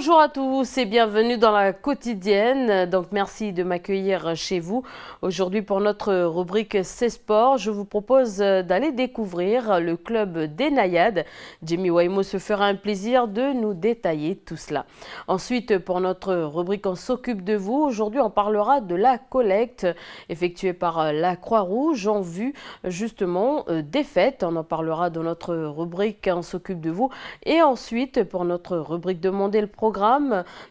Bonjour à tous et bienvenue dans la quotidienne. Donc merci de m'accueillir chez vous. Aujourd'hui pour notre rubrique C'est Sport, je vous propose d'aller découvrir le club des Naïades. Jamie Waimo se fera un plaisir de nous détailler tout cela. Ensuite pour notre rubrique On s'occupe de vous, aujourd'hui on parlera de la collecte effectuée par la Croix-Rouge en vue justement des fêtes. On en parlera dans notre rubrique On s'occupe de vous. Et ensuite pour notre rubrique Demander le programme,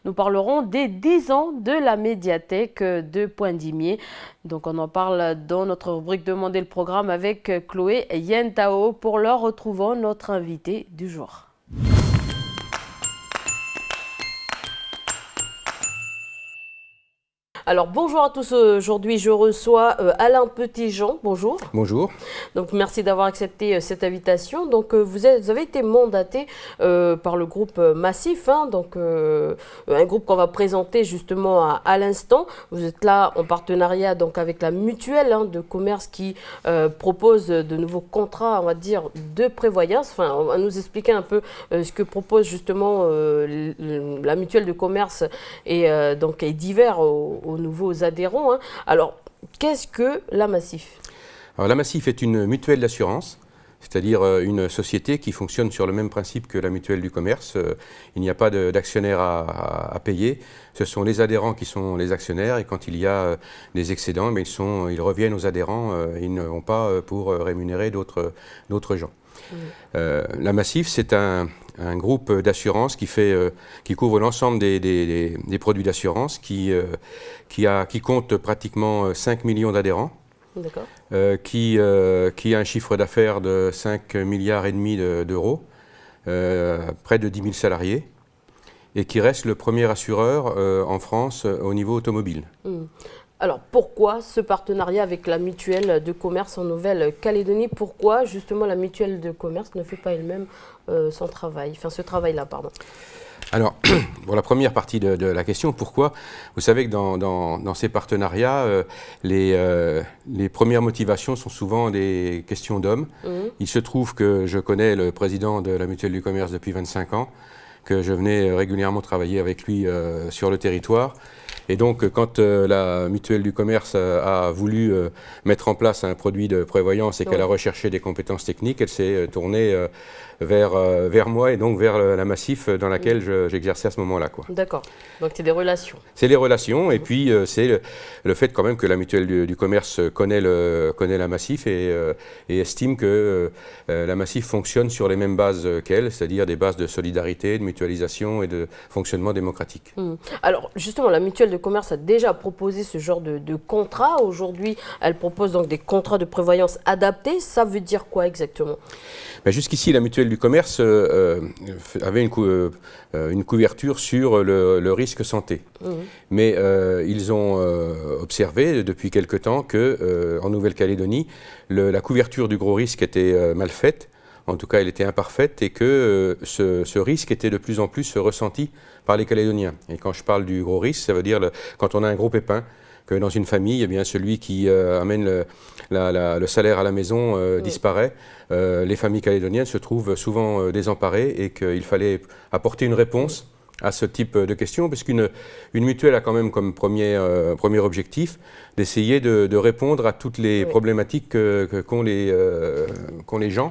nous parlerons des 10 ans de la médiathèque de Poindimier. Donc on en parle dans notre rubrique Demander le programme avec Chloé Yentao. Pour l'heure, retrouvons notre invité du jour. Alors bonjour à tous, aujourd'hui je reçois Alain Petitjean, bonjour. Bonjour. Donc merci d'avoir accepté cette invitation. Donc vous avez été mandaté par le groupe Massif, donc un groupe qu'on va présenter justement à l'instant. Vous êtes là en partenariat donc avec la mutuelle de commerce qui propose de nouveaux contrats, on va dire, de prévoyance. Enfin, on va nous expliquer un peu ce que propose justement la mutuelle de commerce et donc est divers aux nouveaux adhérents. Alors, qu'est-ce que la Massif ? Alors, la Massif est une mutuelle d'assurance, c'est-à-dire une société qui fonctionne sur le même principe que la mutuelle du commerce. Il n'y a pas d'actionnaire à payer. Ce sont les adhérents qui sont les actionnaires et quand il y a des excédents, mais ils reviennent aux adhérents. Ils ne vont pas pour rémunérer d'autres gens. La Massif, c'est un groupe d'assurance qui couvre l'ensemble des produits d'assurance, qui compte pratiquement 5 millions d'adhérents, qui a un chiffre d'affaires de 5,5 milliards d'euros, près de 10 000 salariés, et qui reste le premier assureur en France au niveau automobile. Alors pourquoi ce partenariat avec la mutuelle de commerce en Nouvelle-Calédonie? Pourquoi justement la mutuelle de commerce ne fait pas elle-même son travail, enfin ce travail-là, pardon? Alors, pour la première partie de la question, pourquoi? Vous savez que dans ces partenariats, les premières motivations sont souvent des questions d'hommes. Il se trouve que je connais le président de la mutuelle du commerce depuis 25 ans, que je venais régulièrement travailler avec lui sur le territoire. Et donc, quand la mutuelle du commerce a voulu mettre en place un produit de prévoyance et qu'elle a recherché des compétences techniques, elle s'est tournée vers moi et donc vers la Massif dans laquelle j'exerçais à ce moment-là. D'accord, donc c'est des relations. C'est les relations et puis c'est le fait quand même que la mutuelle du commerce connaît la Massif et estime que la Massif fonctionne sur les mêmes bases qu'elle, c'est-à-dire des bases de solidarité, de mutualisation et de fonctionnement démocratique. Alors justement, la mutuelle de commerce a déjà proposé ce genre de contrat. Aujourd'hui, elle propose donc des contrats de prévoyance adaptés. Ça veut dire quoi exactement? Jusqu'ici, la mutuelle du commerce avait une couverture sur le risque santé. Mais ils ont observé depuis quelque temps qu'en Nouvelle-Calédonie, la couverture du gros risque était mal faite. En tout cas, elle était imparfaite et que ce risque était de plus en plus ressenti par les Calédoniens. Et quand je parle du gros risque, ça veut dire quand on a un gros pépin, que dans une famille, eh bien, celui qui amène le salaire à la maison disparaît. Les familles calédoniennes se trouvent souvent désemparées et qu'il fallait apporter une réponse à ce type de questions, puisqu'une mutuelle a quand même comme premier objectif d'essayer de répondre à toutes les problématiques qu'ont les gens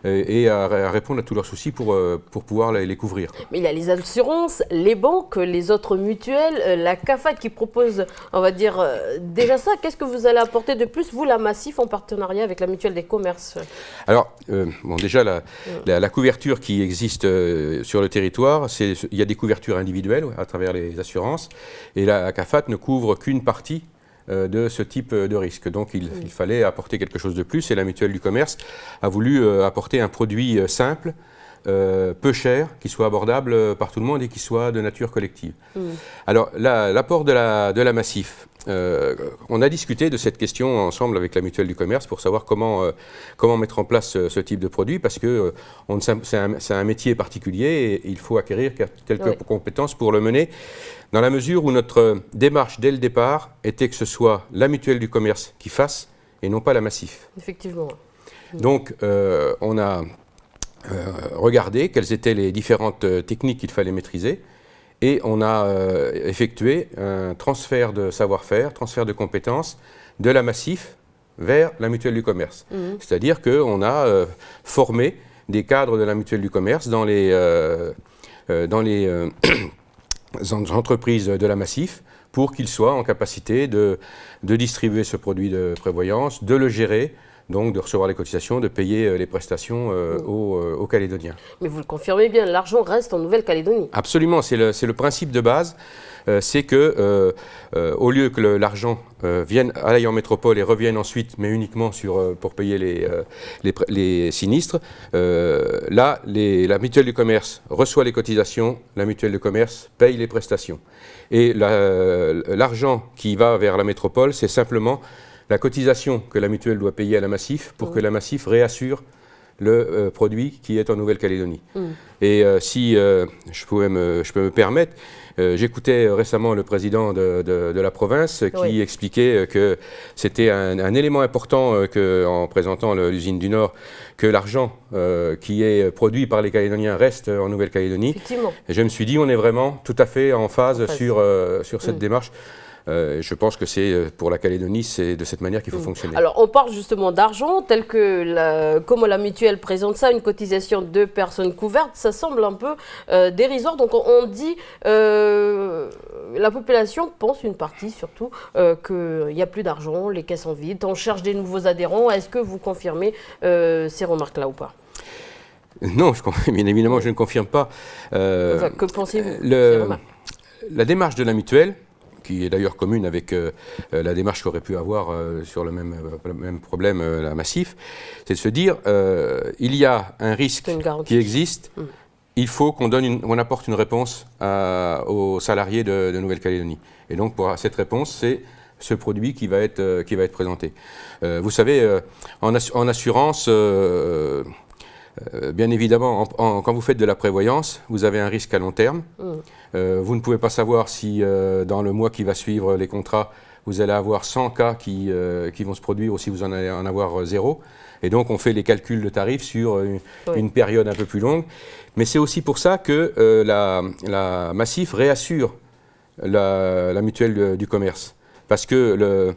et à répondre à tous leurs soucis pour pouvoir les couvrir. Mais il y a les assurances, les banques, les autres mutuelles, la CAFAT qui propose, on va dire, déjà ça. Qu'est-ce que vous allez apporter de plus, vous, la Massif, en partenariat avec la mutuelle des commerces? Alors, déjà, la couverture qui existe sur le territoire, il y a des couvertures individuelles à travers les assurances, et la CAFAT ne couvre qu'une partie de ce type de risque. Donc il fallait apporter quelque chose de plus et la mutuelle du commerce a voulu apporter un produit simple, peu cher, qui soit abordable par tout le monde et qui soit de nature collective. Alors l'apport de la Massif, on a discuté de cette question ensemble avec la mutuelle du commerce pour savoir comment mettre en place ce type de produit, parce que c'est un métier particulier et il faut acquérir quelques compétences pour le mener, dans la mesure où notre démarche dès le départ était que ce soit la mutuelle du commerce qui fasse et non pas la Massif. Effectivement. Donc on a regardé quelles étaient les différentes techniques qu'il fallait maîtriser et on a effectué un transfert de savoir-faire, transfert de compétences de la Massif vers la Mutuelle du Commerce. C'est-à-dire qu'on a formé des cadres de la Mutuelle du Commerce dans les entreprises de la Massif pour qu'ils soient en capacité de distribuer ce produit de prévoyance, de le gérer, donc de recevoir les cotisations, de payer les prestations aux Calédoniens. Mais vous le confirmez bien, l'argent reste en Nouvelle-Calédonie. Absolument, c'est le principe de base. C'est que, au lieu que l'argent aille en métropole et revienne ensuite, mais uniquement pour payer les sinistres, là, la mutuelle du commerce reçoit les cotisations, la mutuelle du commerce paye les prestations. Et l'argent qui va vers la métropole, c'est simplement la cotisation que la mutuelle doit payer à la Massif pour que la Massif réassure le produit qui est en Nouvelle-Calédonie. Et si je peux me permettre, j'écoutais récemment le président de la province qui expliquait que c'était un élément important en présentant l'usine du Nord, que l'argent qui est produit par les Calédoniens reste en Nouvelle-Calédonie. Et je me suis dit, on est vraiment tout à fait en phase sur cette démarche. Je pense que c'est pour la Calédonie, c'est de cette manière qu'il faut fonctionner. Alors, on parle justement d'argent, tel que comme la mutuelle présente ça, une cotisation de personnes couvertes, ça semble un peu dérisoire. Donc, on dit, la population pense, une partie surtout, qu'il n'y a plus d'argent, les caisses sont vides, on cherche des nouveaux adhérents. Est-ce que vous confirmez ces remarques-là ou pas? Non, bien évidemment, je ne confirme pas. Que pensez-vous? La démarche de la mutuelle, qui est d'ailleurs commune avec la démarche qu'aurait pu avoir sur le même problème, la Massif, c'est de se dire, il y a un risque qui existe, il faut qu'on apporte une réponse aux salariés de Nouvelle-Calédonie. Et donc, pour cette réponse, c'est ce produit qui va être présenté. Vous savez, en assurance, bien évidemment, quand vous faites de la prévoyance, vous avez un risque à long terme. Vous ne pouvez pas savoir si dans le mois qui va suivre les contrats, vous allez avoir 100 cas qui vont se produire ou si vous en allez en avoir 0. Et donc, on fait les calculs de tarifs sur une période un peu plus longue. Mais c'est aussi pour ça que la Massif réassure la mutuelle du commerce. Parce que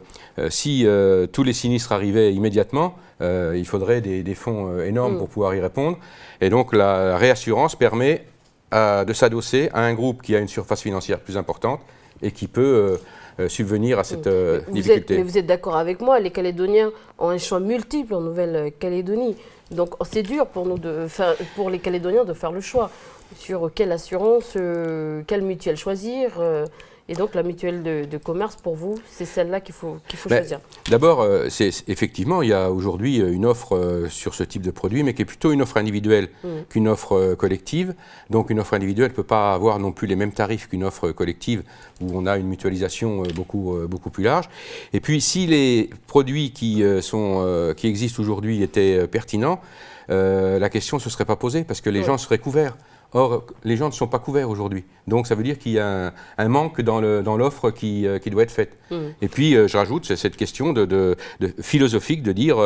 si tous les sinistres arrivaient immédiatement, il faudrait des fonds énormes pour pouvoir y répondre. Et donc la réassurance permet de s'adosser à un groupe qui a une surface financière plus importante et qui peut subvenir à cette difficulté. Mais vous êtes d'accord avec moi, les Calédoniens ont un choix multiple en Nouvelle-Calédonie. Donc c'est dur pour les Calédoniens de faire le choix sur quelle assurance, quelle mutuelle choisir. Et donc la mutuelle de commerce, pour vous, c'est celle-là qu'il faut choisir. D'abord, effectivement, il y a aujourd'hui une offre sur ce type de produit, mais qui est plutôt une offre individuelle qu'une offre collective. Donc une offre individuelle ne peut pas avoir non plus les mêmes tarifs qu'une offre collective, où on a une mutualisation beaucoup plus large. Et puis, si les produits qui existent aujourd'hui étaient pertinents, la question ne se serait pas posée, parce que les gens seraient couverts. Or, les gens ne sont pas couverts aujourd'hui. Donc, ça veut dire qu'il y a un manque dans l'offre qui doit être faite. Et puis, je rajoute cette question philosophique de dire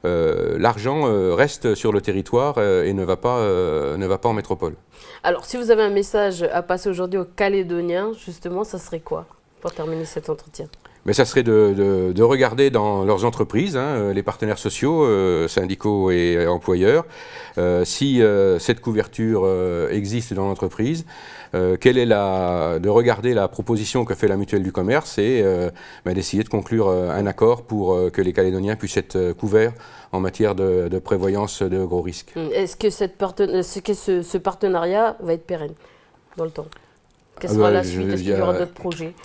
l'argent reste sur le territoire et ne va pas en métropole. Alors, si vous avez un message à passer aujourd'hui aux Calédoniens, justement, ça serait quoi pour terminer cet entretien? Mais ça serait de regarder dans leurs entreprises, les partenaires sociaux, syndicaux et employeurs, si cette couverture existe dans l'entreprise, de regarder la proposition que fait la mutuelle du commerce et d'essayer de conclure un accord pour que les Calédoniens puissent être couverts en matière de prévoyance de gros risques. Est-ce que ce partenariat va être pérenne dans le temps? Quelle sera la suite? Est-ce qu'il y aura d'autres projets?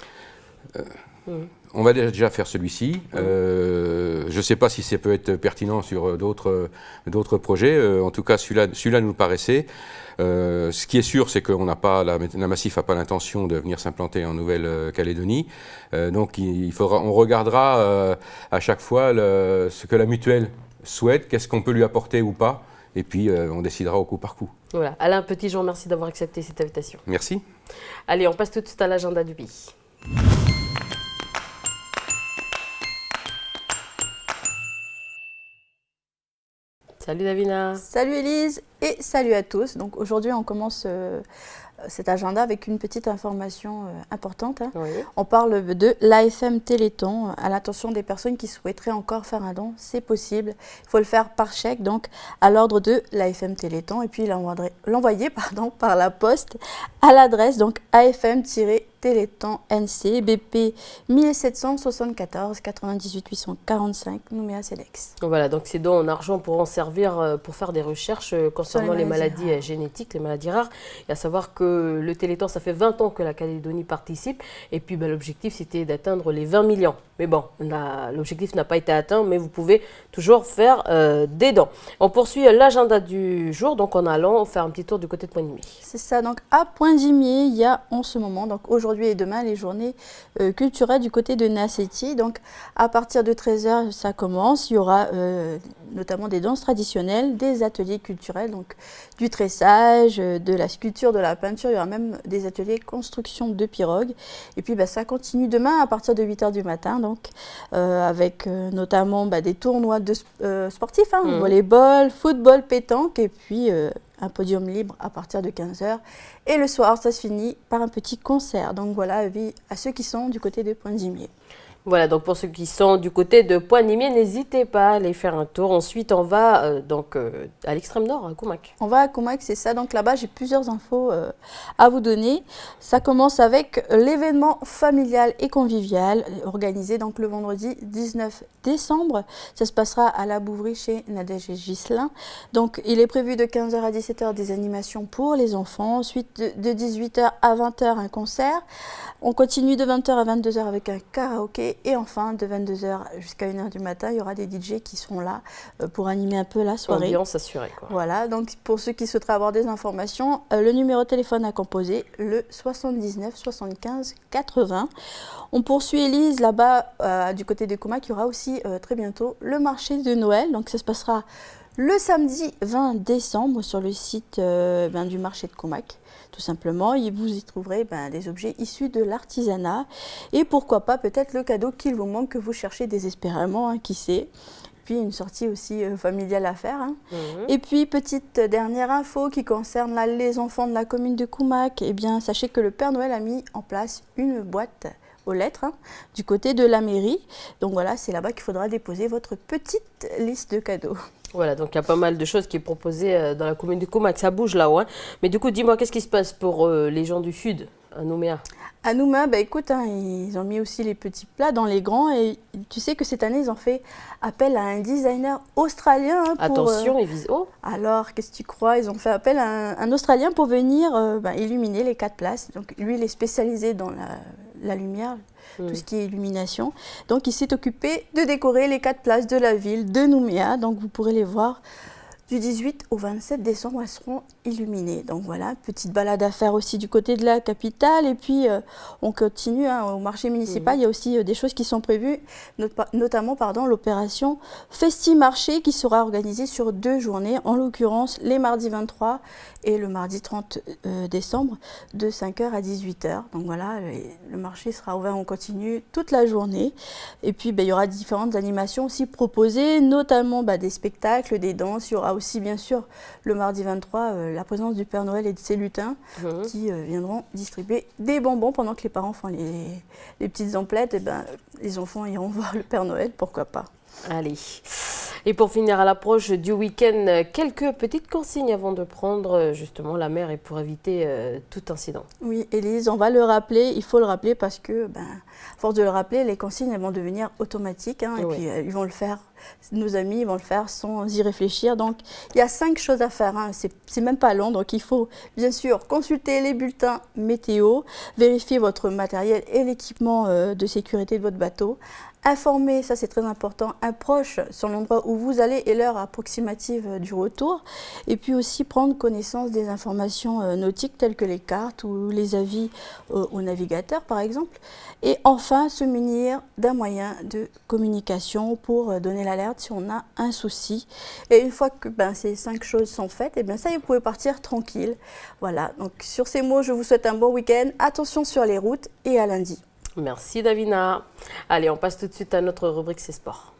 On va déjà faire celui-ci. Je ne sais pas si ça peut être pertinent sur d'autres projets. En tout cas, celui-là nous paraissait. Ce qui est sûr, c'est que la Massif n'a pas l'intention de venir s'implanter en Nouvelle-Calédonie. Donc, on regardera à chaque fois ce que la mutuelle souhaite, qu'est-ce qu'on peut lui apporter ou pas. Et puis, on décidera au coup par coup. Voilà. Alain Petitjean, merci d'avoir accepté cette invitation. Merci. Allez, on passe tout de suite à l'agenda du pays. Salut Davina. Salut Élise et salut à tous. Donc aujourd'hui on commence cet agenda avec une petite information importante. Hein. Oui. On parle de l'AFM Téléthon à l'attention des personnes qui souhaiteraient encore faire un don. C'est possible. Il faut le faire par chèque, donc à l'ordre de l'AFM Téléthon, et puis l'envoyer par la poste à l'adresse donc AFM-Téléthon NC BP 1774 98 845 Nouméa Cedex. Voilà, donc ces dons en argent pourront servir pour faire des recherches concernant les maladies génétiques, les maladies rares. Et à savoir que le Téléthon, ça fait 20 ans que la Calédonie participe. Et puis l'objectif, c'était d'atteindre les 20 millions. Mais bon, l'objectif n'a pas été atteint, mais vous pouvez toujours faire des dons. On poursuit l'agenda du jour, donc en allant faire un petit tour du côté de Pointe-Dimier. C'est ça, donc à Pointe-Dimier, il y a en ce moment, donc aujourd'hui et demain, les journées culturelles du côté de Nasséti. Donc à partir de 13h, ça commence. Il y aura notamment des danses traditionnelles, des ateliers culturels, donc du tressage, de la sculpture, de la peinture. Il y aura même des ateliers construction de pirogues. Et puis ça continue demain à partir de 8h du matin, donc avec notamment des tournois sportifs, hein, volleyball, football, pétanque, et puis un podium libre à partir de 15h. Et le soir, ça se finit par un petit concert. Donc voilà, avis à ceux qui sont du côté de Pointe-Dimier. Voilà, donc pour ceux qui sont du côté de Pointe-Dimier, n'hésitez pas à aller faire un tour. Ensuite, on va à l'extrême nord, à Koumak. On va à Koumak, c'est ça. Donc là-bas, j'ai plusieurs infos à vous donner. Ça commence avec l'événement familial et convivial organisé donc le vendredi 19 décembre. Ça se passera à la Bouvrie chez Nadège et Ghislain. Donc il est prévu de 15h à 17h des animations pour les enfants. Ensuite, de 18h à 20h, un concert. On continue de 20h à 22h avec un karaoké. Et enfin, de 22h jusqu'à 1h du matin, il y aura des DJ qui seront là pour animer un peu la soirée. Ambiance assurée, quoi. Voilà, donc pour ceux qui souhaiteraient avoir des informations, le numéro de téléphone à composer, le 79 75 80. On poursuit Élise, là-bas, du côté de Koumak, il y aura aussi très bientôt le marché de Noël. Donc ça se passera le samedi 20 décembre sur le site du marché de Koumak. Tout simplement, vous y trouverez des objets issus de l'artisanat et pourquoi pas peut-être le cadeau qu'il vous manque, que vous cherchez désespérément, hein, qui sait. Puis une sortie aussi familiale à faire. Hein. Et puis, petite dernière info qui concerne les enfants de la commune de Koumak. Eh bien, sachez que le Père Noël a mis en place une boîte aux lettres du côté de la mairie. Donc voilà, c'est là-bas qu'il faudra déposer votre petite liste de cadeaux. Voilà, donc il y a pas mal de choses qui est proposées dans la commune de Koumak. Ça bouge là-haut. Hein. Mais du coup, dis-moi, qu'est-ce qui se passe pour les gens du Sud, à Nouméa? À Nouméa, écoute, hein, ils ont mis aussi les petits plats dans les grands. Et tu sais que cette année, ils ont fait appel à un designer australien. Hein, attention, ils visent haut. Alors, qu'est-ce que tu crois? Ils ont fait appel à un Australien pour venir illuminer les 4 places. Donc, lui, il est spécialisé dans la lumière, tout ce qui est illumination. Donc, il s'est occupé de décorer les 4 places de la ville de Nouméa. Donc, vous pourrez les voir du 18 au 27 décembre, elles seront illuminées. Donc voilà, petite balade à faire aussi du côté de la capitale. Et puis, on continue au marché municipal. Il y a aussi des choses qui sont prévues, notamment l'opération Festi-Marché qui sera organisée sur 2 journées, en l'occurrence les mardis 23 et le mardi 30 décembre, de 5h à 18h. Donc voilà, le marché sera ouvert en continu toute la journée. Et puis, il y aura différentes animations aussi proposées, notamment des spectacles, des danses. Il y aura aussi, bien sûr, le mardi 23, la présence du Père Noël et de ses lutins qui viendront distribuer des bonbons pendant que les parents font les petites emplettes. Les enfants iront voir le Père Noël, pourquoi pas. Allez. Et pour finir, à l'approche du week-end, quelques petites consignes avant de prendre justement la mer et pour éviter tout incident. Oui, Élise, on va le rappeler, il faut le rappeler parce que, à force de le rappeler, les consignes elles vont devenir automatiques. Hein, et puis, ils vont le faire, nos amis vont le faire sans y réfléchir. Donc, il y a 5 choses à faire. Hein, c'est même pas long. Donc, il faut bien sûr consulter les bulletins météo, vérifier votre matériel et l'équipement de sécurité de votre bateau. Informer, ça c'est très important, un proche sur l'endroit où vous allez et l'heure approximative du retour. Et puis aussi prendre connaissance des informations nautiques telles que les cartes ou les avis au navigateur par exemple. Et enfin, se munir d'un moyen de communication pour donner l'alerte si on a un souci. Et une fois que ces 5 choses sont faites, ça y est, vous pouvez partir tranquille. Voilà, donc sur ces mots, je vous souhaite un bon week-end. Attention sur les routes et à lundi. Merci Davina. Allez, on passe tout de suite à notre rubrique C'est Sport.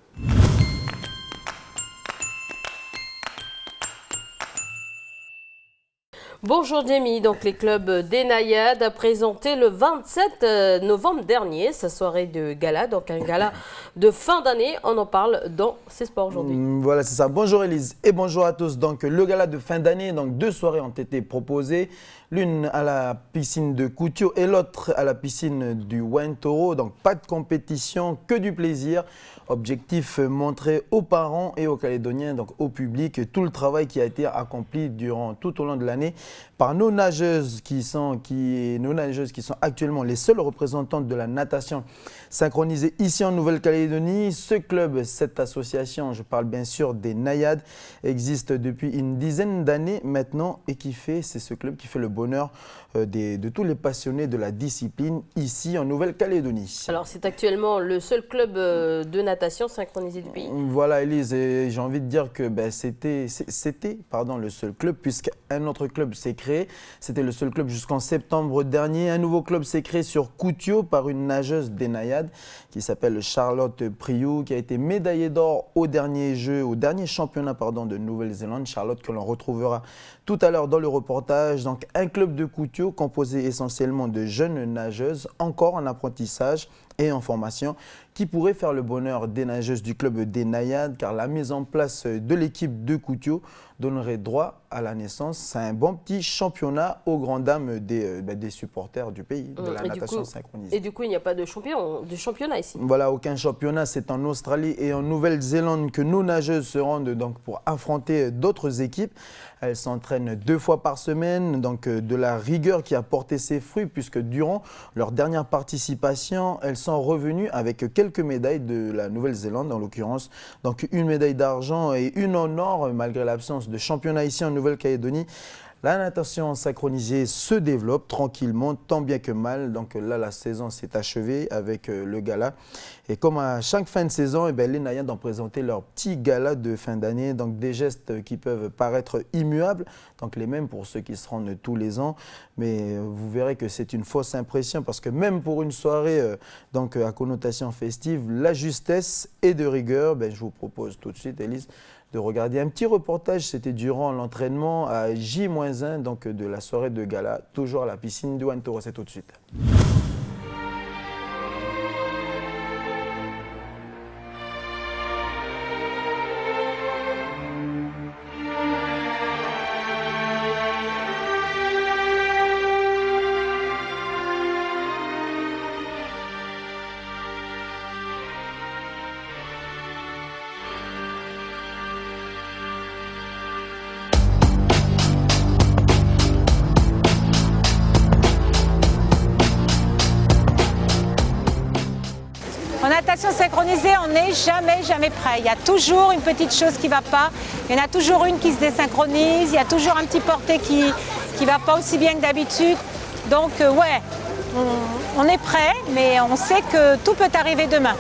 Bonjour Jamie, donc les clubs des Naïades a présenté le 27 novembre dernier sa soirée de gala, donc un gala de fin d'année. On en parle dans C'est Sport aujourd'hui. Voilà, c'est ça. Bonjour Élise et bonjour à tous. Donc le gala de fin d'année, donc 2 soirées ont été proposées. L'une à la piscine de Koutio et l'autre à la piscine du Wentoro. Donc pas de compétition, que du plaisir. Objectif montrer aux parents et aux Calédoniens, donc au public, tout le travail qui a été accompli tout au long de l'année par nos nageuses qui sont actuellement les seules représentantes de la natation synchronisée ici en Nouvelle-Calédonie. Ce club, cette association, je parle bien sûr des Naïades, existe depuis une dizaine d'années maintenant et c'est ce club qui fait le bonheur de tous les passionnés de la discipline ici en Nouvelle-Calédonie. Alors c'est actuellement le seul club de natation synchronisé du pays. Voilà Élise, j'ai envie de dire que c'était le seul club puisqu'un autre club s'est créé. C'était le seul club jusqu'en septembre dernier. Un nouveau club s'est créé sur Koutio par une nageuse des Naïades qui s'appelle Charlotte Priou, qui a été médaillée d'or au dernier championnat de Nouvelle-Zélande. Charlotte que l'on retrouvera tout à l'heure dans le reportage. Donc un club de Koutio composé essentiellement de jeunes nageuses encore en apprentissage et en formation qui pourrait faire le bonheur des nageuses du club des Naïades car la mise en place de l'équipe de Koutio donnerait droit à la naissance à un bon petit championnat aux grandes dames des supporters du pays, de la natation synchronisée. Et du coup, il n'y a pas de championnat ici? Voilà, aucun championnat. C'est en Australie et en Nouvelle-Zélande que nos nageuses se rendent donc, pour affronter d'autres équipes. Elles s'entraînent 2 fois par semaine, donc de la rigueur qui a porté ses fruits puisque durant leur dernière participation, elles sont revenues avec quelques médailles de la Nouvelle-Zélande en l'occurrence. Donc une médaille d'argent et une en or malgré l'absence de championnat ici en Nouvelle-Calédonie. La natation synchronisée se développe tranquillement, tant bien que mal. Donc là, la saison s'est achevée avec le gala. Et comme à chaque fin de saison, les Naïades ont présenté leur petit gala de fin d'année. Donc des gestes qui peuvent paraître immuables, donc les mêmes pour ceux qui se rendent tous les ans. Mais vous verrez que c'est une fausse impression parce que même pour une soirée à connotation festive, la justesse est de rigueur. Je vous propose tout de suite, Élise, de regarder un petit reportage. C'était durant l'entraînement à J-1 de la soirée de gala, toujours à la piscine du Wentoro. C'est tout de suite. En natation synchronisée, on n'est jamais prêt. Il y a toujours une petite chose qui ne va pas. Il y en a toujours une qui se désynchronise. Il y a toujours un petit porté qui ne va pas aussi bien que d'habitude. Donc ouais, on est prêt, mais on sait que tout peut arriver demain.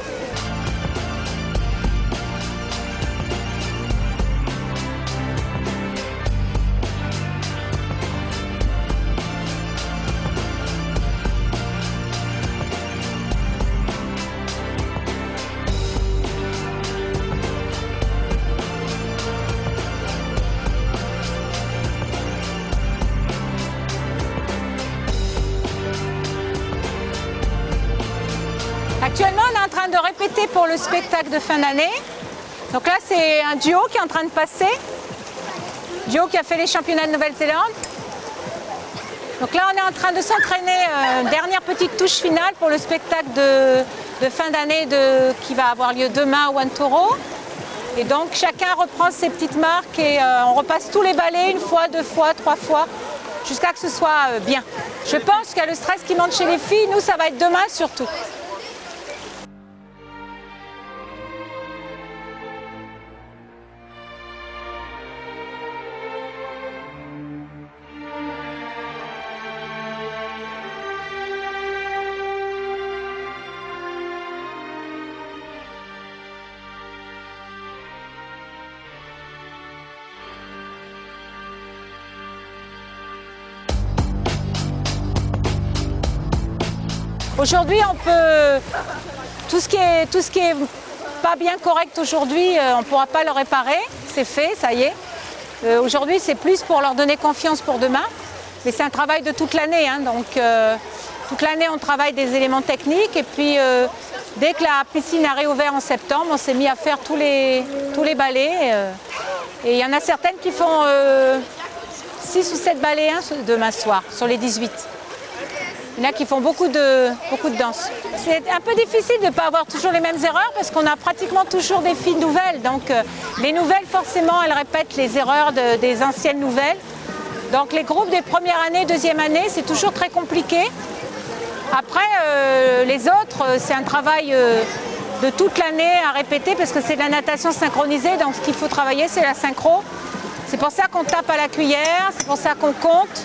Actuellement, on est en train de répéter pour le spectacle de fin d'année. Donc là, c'est un duo qui est en train de passer. Duo qui a fait les championnats de Nouvelle-Zélande. Donc là, on est en train de s'entraîner, dernière petite touche finale pour le spectacle de fin d'année qui va avoir lieu demain au Wentoro. Et donc, chacun reprend ses petites marques et on repasse tous les balais 1 fois, 2 fois, 3 fois, jusqu'à que ce soit bien. Je pense qu'il y a le stress qui monte chez les filles. Nous, ça va être demain surtout. Aujourd'hui, on peut tout ce qui est pas bien correct aujourd'hui, on ne pourra pas le réparer. C'est fait, ça y est. Aujourd'hui, c'est plus pour leur donner confiance pour demain. Mais c'est un travail de toute l'année, hein, donc toute l'année on travaille des éléments techniques et puis dès que la piscine a réouvert en septembre, on s'est mis à faire tous les balais. Et il y en a certaines qui font 6 ou 7 balais demain soir sur les 18. Il y en a qui font beaucoup de danse. C'est un peu difficile de ne pas avoir toujours les mêmes erreurs parce qu'on a pratiquement toujours des filles nouvelles. Donc les nouvelles, forcément, elles répètent les erreurs des anciennes nouvelles. Donc les groupes des premières années, deuxième année, c'est toujours très compliqué. Après, les autres, c'est un travail de toute l'année à répéter parce que c'est de la natation synchronisée. Donc ce qu'il faut travailler, c'est la synchro. C'est pour ça qu'on tape à la cuillère, c'est pour ça qu'on compte.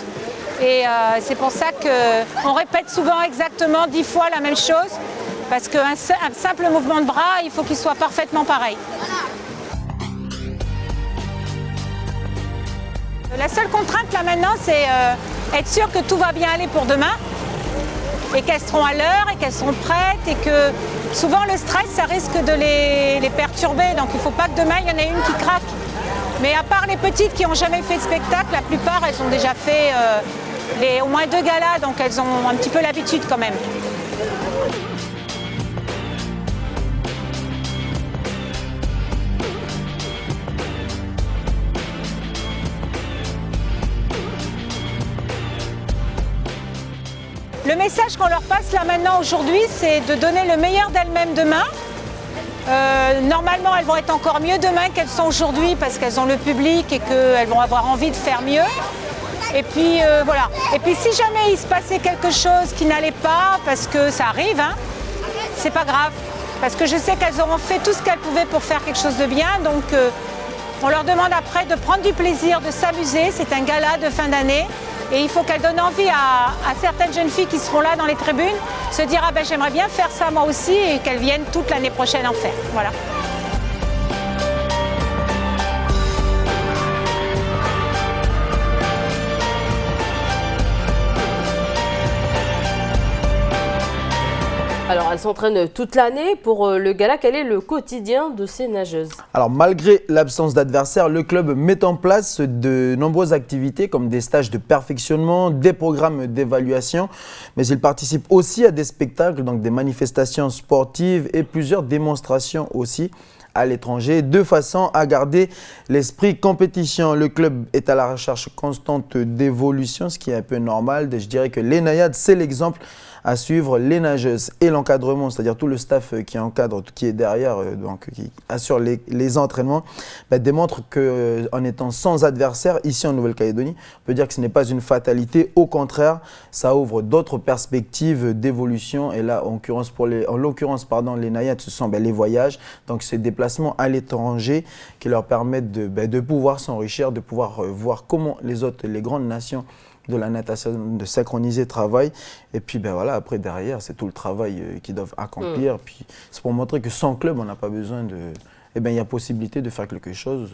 Et c'est pour ça qu'on répète souvent exactement 10 fois la même chose, parce qu'un simple mouvement de bras, il faut qu'il soit parfaitement pareil. La seule contrainte là maintenant, c'est être sûr que tout va bien aller pour demain, et qu'elles seront à l'heure, et qu'elles seront prêtes, et que souvent le stress, ça risque de les perturber, donc il ne faut pas que demain, il y en ait une qui craque. Mais à part les petites qui n'ont jamais fait de spectacle, la plupart, elles ont déjà fait au moins 2 galas, donc elles ont un petit peu l'habitude quand même. Le message qu'on leur passe là maintenant aujourd'hui, c'est de donner le meilleur d'elles-mêmes demain. Normalement, elles vont être encore mieux demain qu'elles sont aujourd'hui parce qu'elles ont le public et qu'elles vont avoir envie de faire mieux. Et puis voilà. Et puis si jamais il se passait quelque chose qui n'allait pas, parce que ça arrive, hein, c'est pas grave. Parce que je sais qu'elles auront fait tout ce qu'elles pouvaient pour faire quelque chose de bien. Donc on leur demande après de prendre du plaisir, de s'amuser. C'est un gala de fin d'année. Et il faut qu'elles donnent envie à certaines jeunes filles qui seront là dans les tribunes, se dire « Ah ben j'aimerais bien faire ça moi aussi » et qu'elles viennent toute l'année prochaine en faire. Voilà. Alors, elles s'entraînent toute l'année pour le gala. Quel est le quotidien de ces nageuses? Alors, malgré l'absence d'adversaires, le club met en place de nombreuses activités comme des stages de perfectionnement, des programmes d'évaluation, mais il participe aussi à des spectacles, donc des manifestations sportives et plusieurs démonstrations aussi à l'étranger, de façon à garder l'esprit compétition. Le club est à la recherche constante d'évolution, ce qui est un peu normal. Je dirais que les Naïades, c'est l'exemple à suivre. Les nageuses et l'encadrement, c'est-à-dire tout le staff qui encadre, qui est derrière, donc qui assure les entraînements, démontre qu'en étant sans adversaire ici en Nouvelle-Calédonie, on peut dire que ce n'est pas une fatalité. Au contraire, ça ouvre d'autres perspectives d'évolution. Et là, en l'occurrence, les Naïades, ce sont les voyages, donc ces déplacements à l'étranger qui leur permettent de pouvoir s'enrichir, de pouvoir voir comment les grandes nations de la natation de synchroniser travail. Et puis voilà, après derrière, c'est tout le travail qu'ils doivent accomplir. Puis c'est pour montrer que sans club, on n'a pas besoin de... il y a possibilité de faire quelque chose.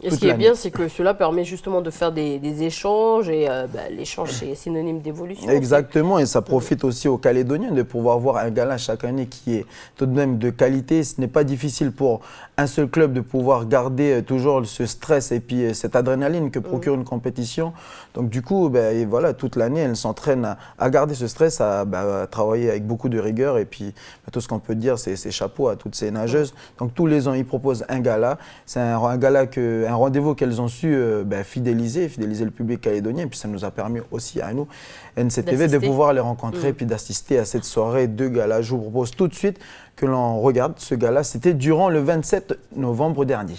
Et ce qui est bien, c'est que cela permet justement de faire des échanges et l'échange, c'est synonyme d'évolution. Exactement, et ça profite aussi aux Calédoniens de pouvoir voir un gala chaque année qui est tout de même de qualité. Ce n'est pas difficile pour un seul club de pouvoir garder toujours ce stress et puis cette adrénaline que procure une compétition. Donc du coup, et voilà, toute l'année, elles s'entraînent à garder ce stress, à travailler avec beaucoup de rigueur. Et puis tout ce qu'on peut dire, c'est chapeau à toutes ces nageuses. Donc tous les ans, ils proposent un gala. C'est un gala un rendez-vous qu'elles ont su fidéliser le public calédonien. Et puis ça nous a permis aussi à nous, NCTV, de pouvoir les rencontrer puis d'assister à cette soirée de gala. Je vous propose tout de suite que l'on regarde ce gala. C'était durant le 27 novembre dernier.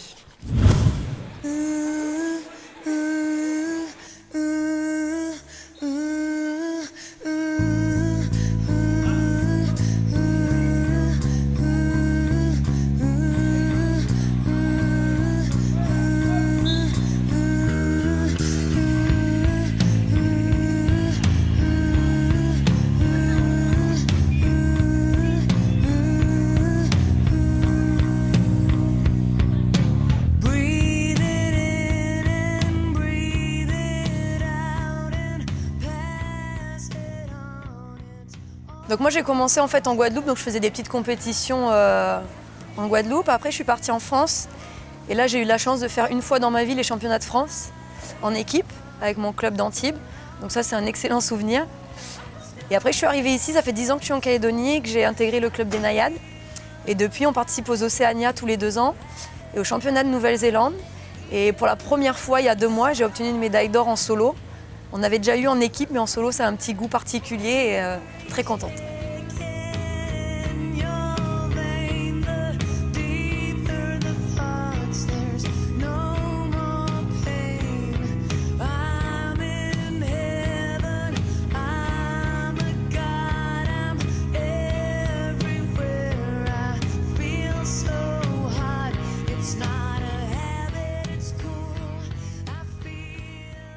Donc moi j'ai commencé en fait en Guadeloupe, donc je faisais des petites compétitions en Guadeloupe. Après je suis partie en France et là j'ai eu la chance de faire une fois dans ma vie les championnats de France en équipe avec mon club d'Antibes. Donc ça, c'est un excellent souvenir. Et après, je suis arrivée ici, ça fait 10 ans que je suis en Calédonie et que j'ai intégré le club des Naïades. Et depuis, on participe aux Océania tous les 2 ans et au championnat de Nouvelle-Zélande. Et pour la première fois, il y a 2 mois, j'ai obtenu une médaille d'or en solo. On avait déjà eu en équipe, mais en solo, ça a un petit goût particulier et très contente.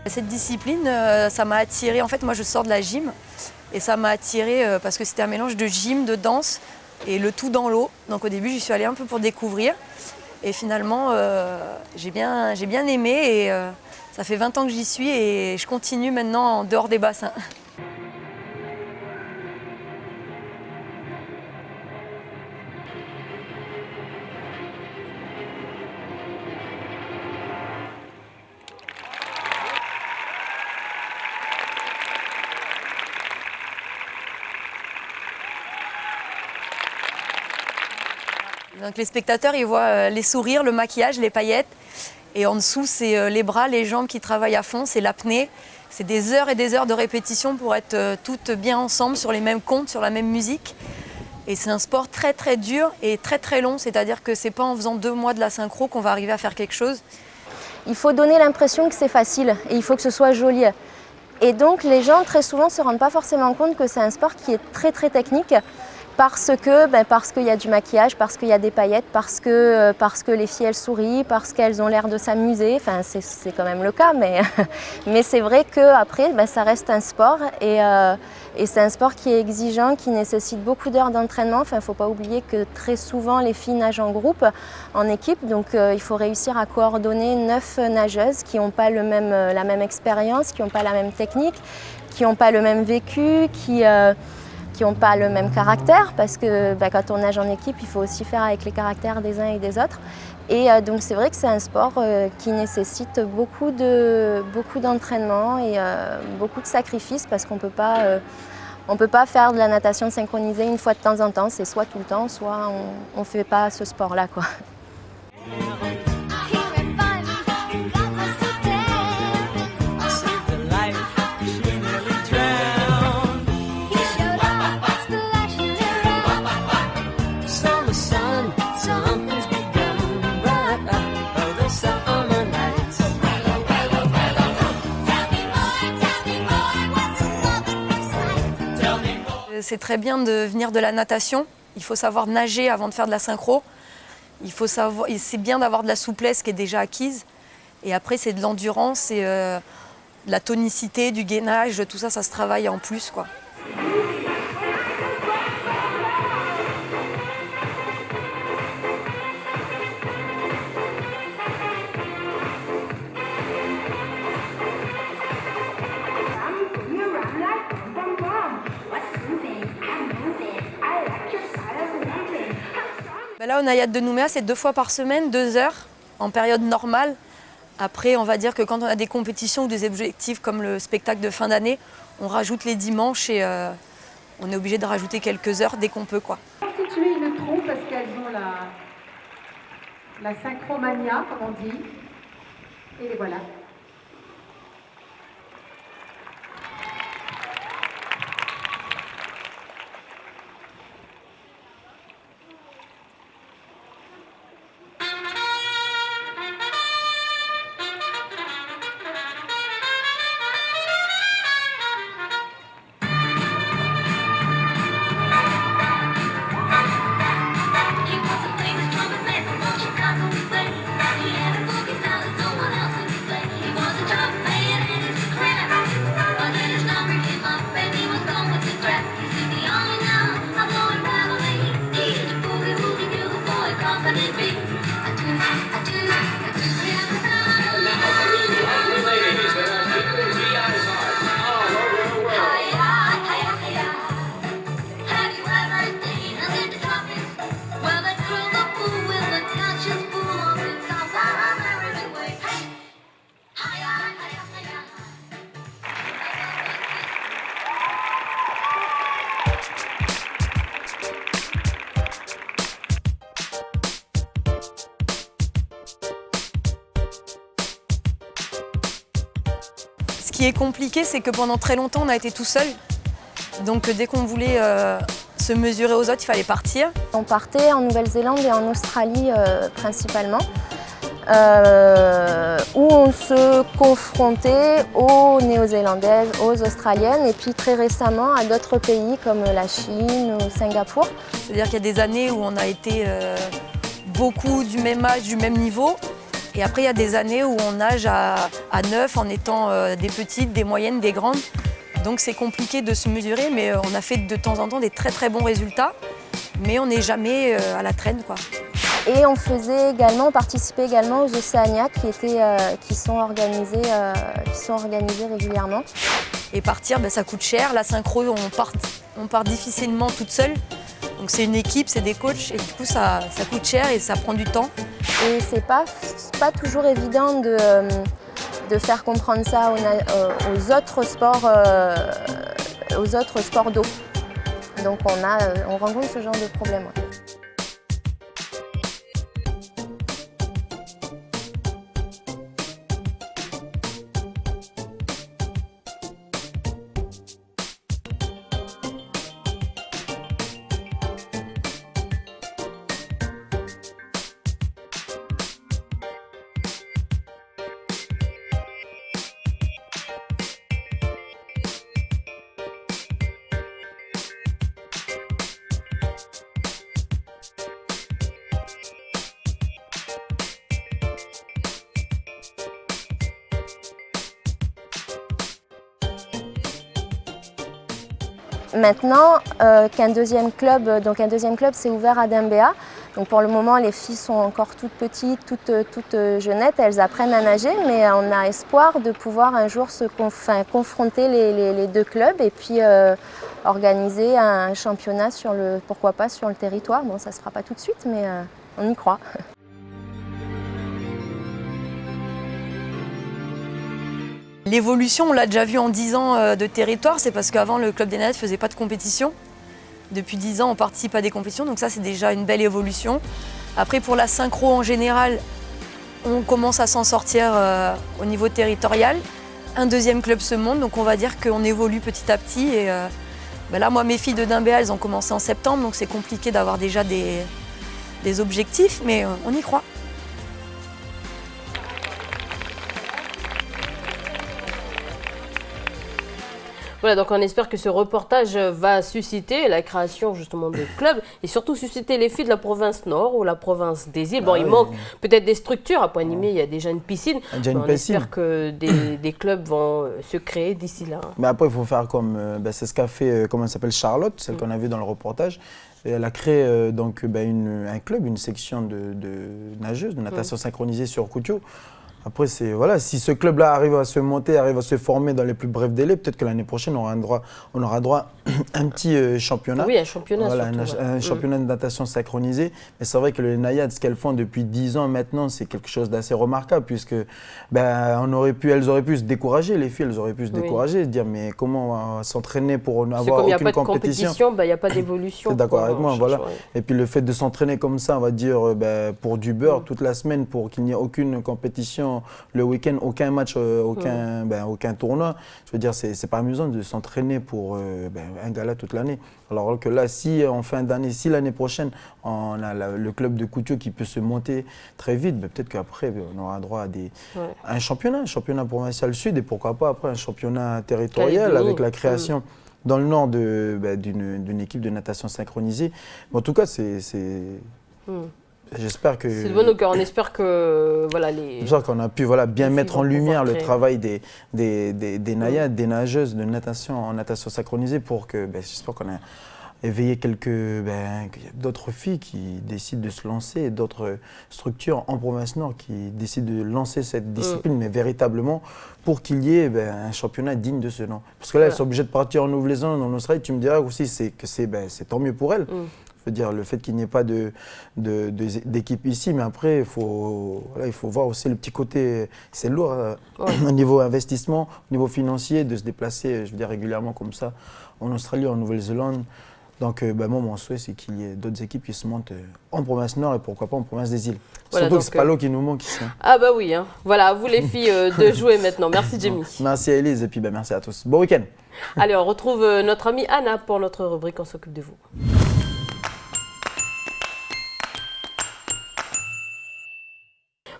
Cette discipline, ça m'a attirée. En fait, moi, je sors de la gym et ça m'a attirée parce que c'était un mélange de gym, de danse et le tout dans l'eau. Donc au début, j'y suis allée un peu pour découvrir et finalement, j'ai bien aimé et ça fait 20 ans que j'y suis et je continue maintenant en dehors des bassins. Donc les spectateurs, ils voient les sourires, le maquillage, les paillettes. Et en dessous, c'est les bras, les jambes qui travaillent à fond, c'est l'apnée. C'est des heures et des heures de répétition pour être toutes bien ensemble sur les mêmes comptes, sur la même musique. Et c'est un sport très très dur et très très long. C'est-à-dire que c'est pas en faisant 2 mois de la synchro qu'on va arriver à faire quelque chose. Il faut donner l'impression que c'est facile et il faut que ce soit joli. Et donc les gens très souvent ne se rendent pas forcément compte que c'est un sport qui est très très technique. Parce qu'il y a du maquillage, parce qu'il y a des paillettes, parce que les filles elles sourient, parce qu'elles ont l'air de s'amuser. Enfin, c'est quand même le cas, mais c'est vrai qu'après, ça reste un sport et c'est un sport qui est exigeant, qui nécessite beaucoup d'heures d'entraînement. Enfin, il ne faut pas oublier que très souvent les filles nagent en groupe, en équipe, donc il faut réussir à coordonner 9 nageuses qui n'ont pas la même expérience, qui n'ont pas la même technique, qui n'ont pas le même vécu, qui n'ont pas le même caractère, parce que quand on nage en équipe, il faut aussi faire avec les caractères des uns et des autres. Et donc c'est vrai que c'est un sport qui nécessite beaucoup d'entraînement et beaucoup de sacrifices, parce qu'on ne peut pas faire de la natation synchronisée une fois de temps en temps. C'est soit tout le temps, soit on ne fait pas ce sport-là, quoi. C'est très bien de venir de la natation. Il faut savoir nager avant de faire de la synchro. C'est bien d'avoir de la souplesse qui est déjà acquise. Et après, c'est de l'endurance et de la tonicité, du gainage, tout ça, ça se travaille en plus, quoi. Là, au Naïades de Nouméa, c'est 2 fois par semaine, 2 heures, en période normale. Après, on va dire que quand on a des compétitions ou des objectifs comme le spectacle de fin d'année, on rajoute les dimanches et on est obligé de rajouter quelques heures dès qu'on peut, quoi. Constituer une troupe parce qu'elles ont la synchromania, comme on dit. Et voilà. qui est compliqué, c'est que pendant très longtemps, on a été tout seul. Donc dès qu'on voulait se mesurer aux autres, il fallait partir. On partait en Nouvelle-Zélande et en Australie principalement, où on se confrontait aux Néo-Zélandaises, aux Australiennes et puis très récemment à d'autres pays comme la Chine ou Singapour. C'est-à-dire qu'il y a des années où on a été beaucoup du même âge, du même niveau. Et après, il y a des années où on nage à 9 en étant des petites, des moyennes, des grandes. Donc c'est compliqué de se mesurer, mais on a fait de temps en temps des très très bons résultats. Mais on n'est jamais à la traîne, quoi. Et on participait également aux Océanias qui sont organisées régulièrement. Et partir, ça coûte cher. La synchro, on part difficilement toute seule. Donc c'est une équipe, c'est des coachs, et du coup ça coûte cher et ça prend du temps. Et c'est pas toujours évident de faire comprendre ça aux autres sports d'eau. Donc on rencontre ce genre de problème. Ouais. Maintenant qu'un deuxième club s'est ouvert à Dimbéa. Donc pour le moment, les filles sont encore toutes petites, toutes jeunettes, elles apprennent à nager, mais on a espoir de pouvoir un jour confronter les deux clubs et puis organiser un championnat pourquoi pas sur le territoire. Bon, ça ne se fera pas tout de suite, mais on y croit. L'évolution, on l'a déjà vu en 10 ans de territoire, c'est parce qu'avant le club des Naïades ne faisait pas de compétition. Depuis 10 ans, on participe à des compétitions, donc ça c'est déjà une belle évolution. Après pour la synchro en général, on commence à s'en sortir au niveau territorial. Un deuxième club se monte, donc on va dire qu'on évolue petit à petit. Et là, moi, mes filles de Dimbéa, elles ont commencé en septembre, donc c'est compliqué d'avoir déjà des objectifs, mais on y croit. Voilà, donc on espère que ce reportage va susciter la création justement de clubs et surtout susciter les filles de la province Nord ou la province des îles. Bon, il manque peut-être des structures. À Pointe-Nimée, il y a déjà une piscine. On espère que des clubs vont se créer d'ici là. Mais après, il faut faire comme, c'est ce qu'a fait, comment elle s'appelle, Charlotte, celle qu'on a vue dans le reportage. Et elle a créé un club, une section de nageuses, de natation synchronisée sur Koutiou. Après, si ce club-là arrive à se monter, arrive à se former dans les plus brefs délais, peut-être que l'année prochaine, on aura droit à un petit championnat. Oui, un championnat surtout. Un championnat de natation synchronisé. Mais c'est vrai que les Naïades, ce qu'elles font depuis 10 ans maintenant, c'est quelque chose d'assez remarquable, puisque elles auraient pu se décourager, les filles, elles auraient pu se décourager, se dire mais comment s'entraîner pour avoir aucune compétition. Il n'y a pas d'évolution. D'accord avec moi, voilà. Et puis le fait de s'entraîner comme ça, on va dire, pour du beurre toute la semaine, pour qu'il n'y ait aucune compétition, le week-end, aucun match, aucun tournoi. Je veux dire, c'est pas amusant de s'entraîner pour un gala toute l'année. Alors que là, si en fin d'année, si l'année prochaine, on a le club de Koutiou qui peut se monter très vite, peut-être qu'après, on aura droit à un championnat provincial sud et pourquoi pas après un championnat territorial avec la création dans le nord d'une équipe de natation synchronisée. Mais en tout cas, j'espère que. C'est de bon au cœur. On espère que J'espère qu'on a pu bien mettre en lumière le travail des Naïades, des nageuses de natation en natation synchronisée pour que j'espère qu'on a éveillé d'autres filles qui décident de se lancer, d'autres structures en province Nord qui décident de lancer cette discipline, mais véritablement pour qu'il y ait un championnat digne de ce nom. Parce que là, elles sont obligées de partir en Nouvelle-Zélande, en Australie. Tu me diras aussi que c'est tant mieux pour elles. Dire le fait qu'il n'y ait pas d'équipe ici, mais après il faut voir aussi le petit côté, c'est lourd au niveau investissement, au niveau financier, de se déplacer régulièrement comme ça en Australie, en Nouvelle-Zélande. Donc, moi, mon souhait, c'est qu'il y ait d'autres équipes qui se montent en province Nord et pourquoi pas en province des îles. Voilà, Surtout que ce n'est pas l'eau qui nous manque ici. Ah bah oui, hein. Voilà, à vous les filles de jouer maintenant. Merci Jamie. Merci Elise et puis merci à tous. Bon week-end. Allez, on retrouve notre amie Anna pour notre rubrique On s'occupe de vous.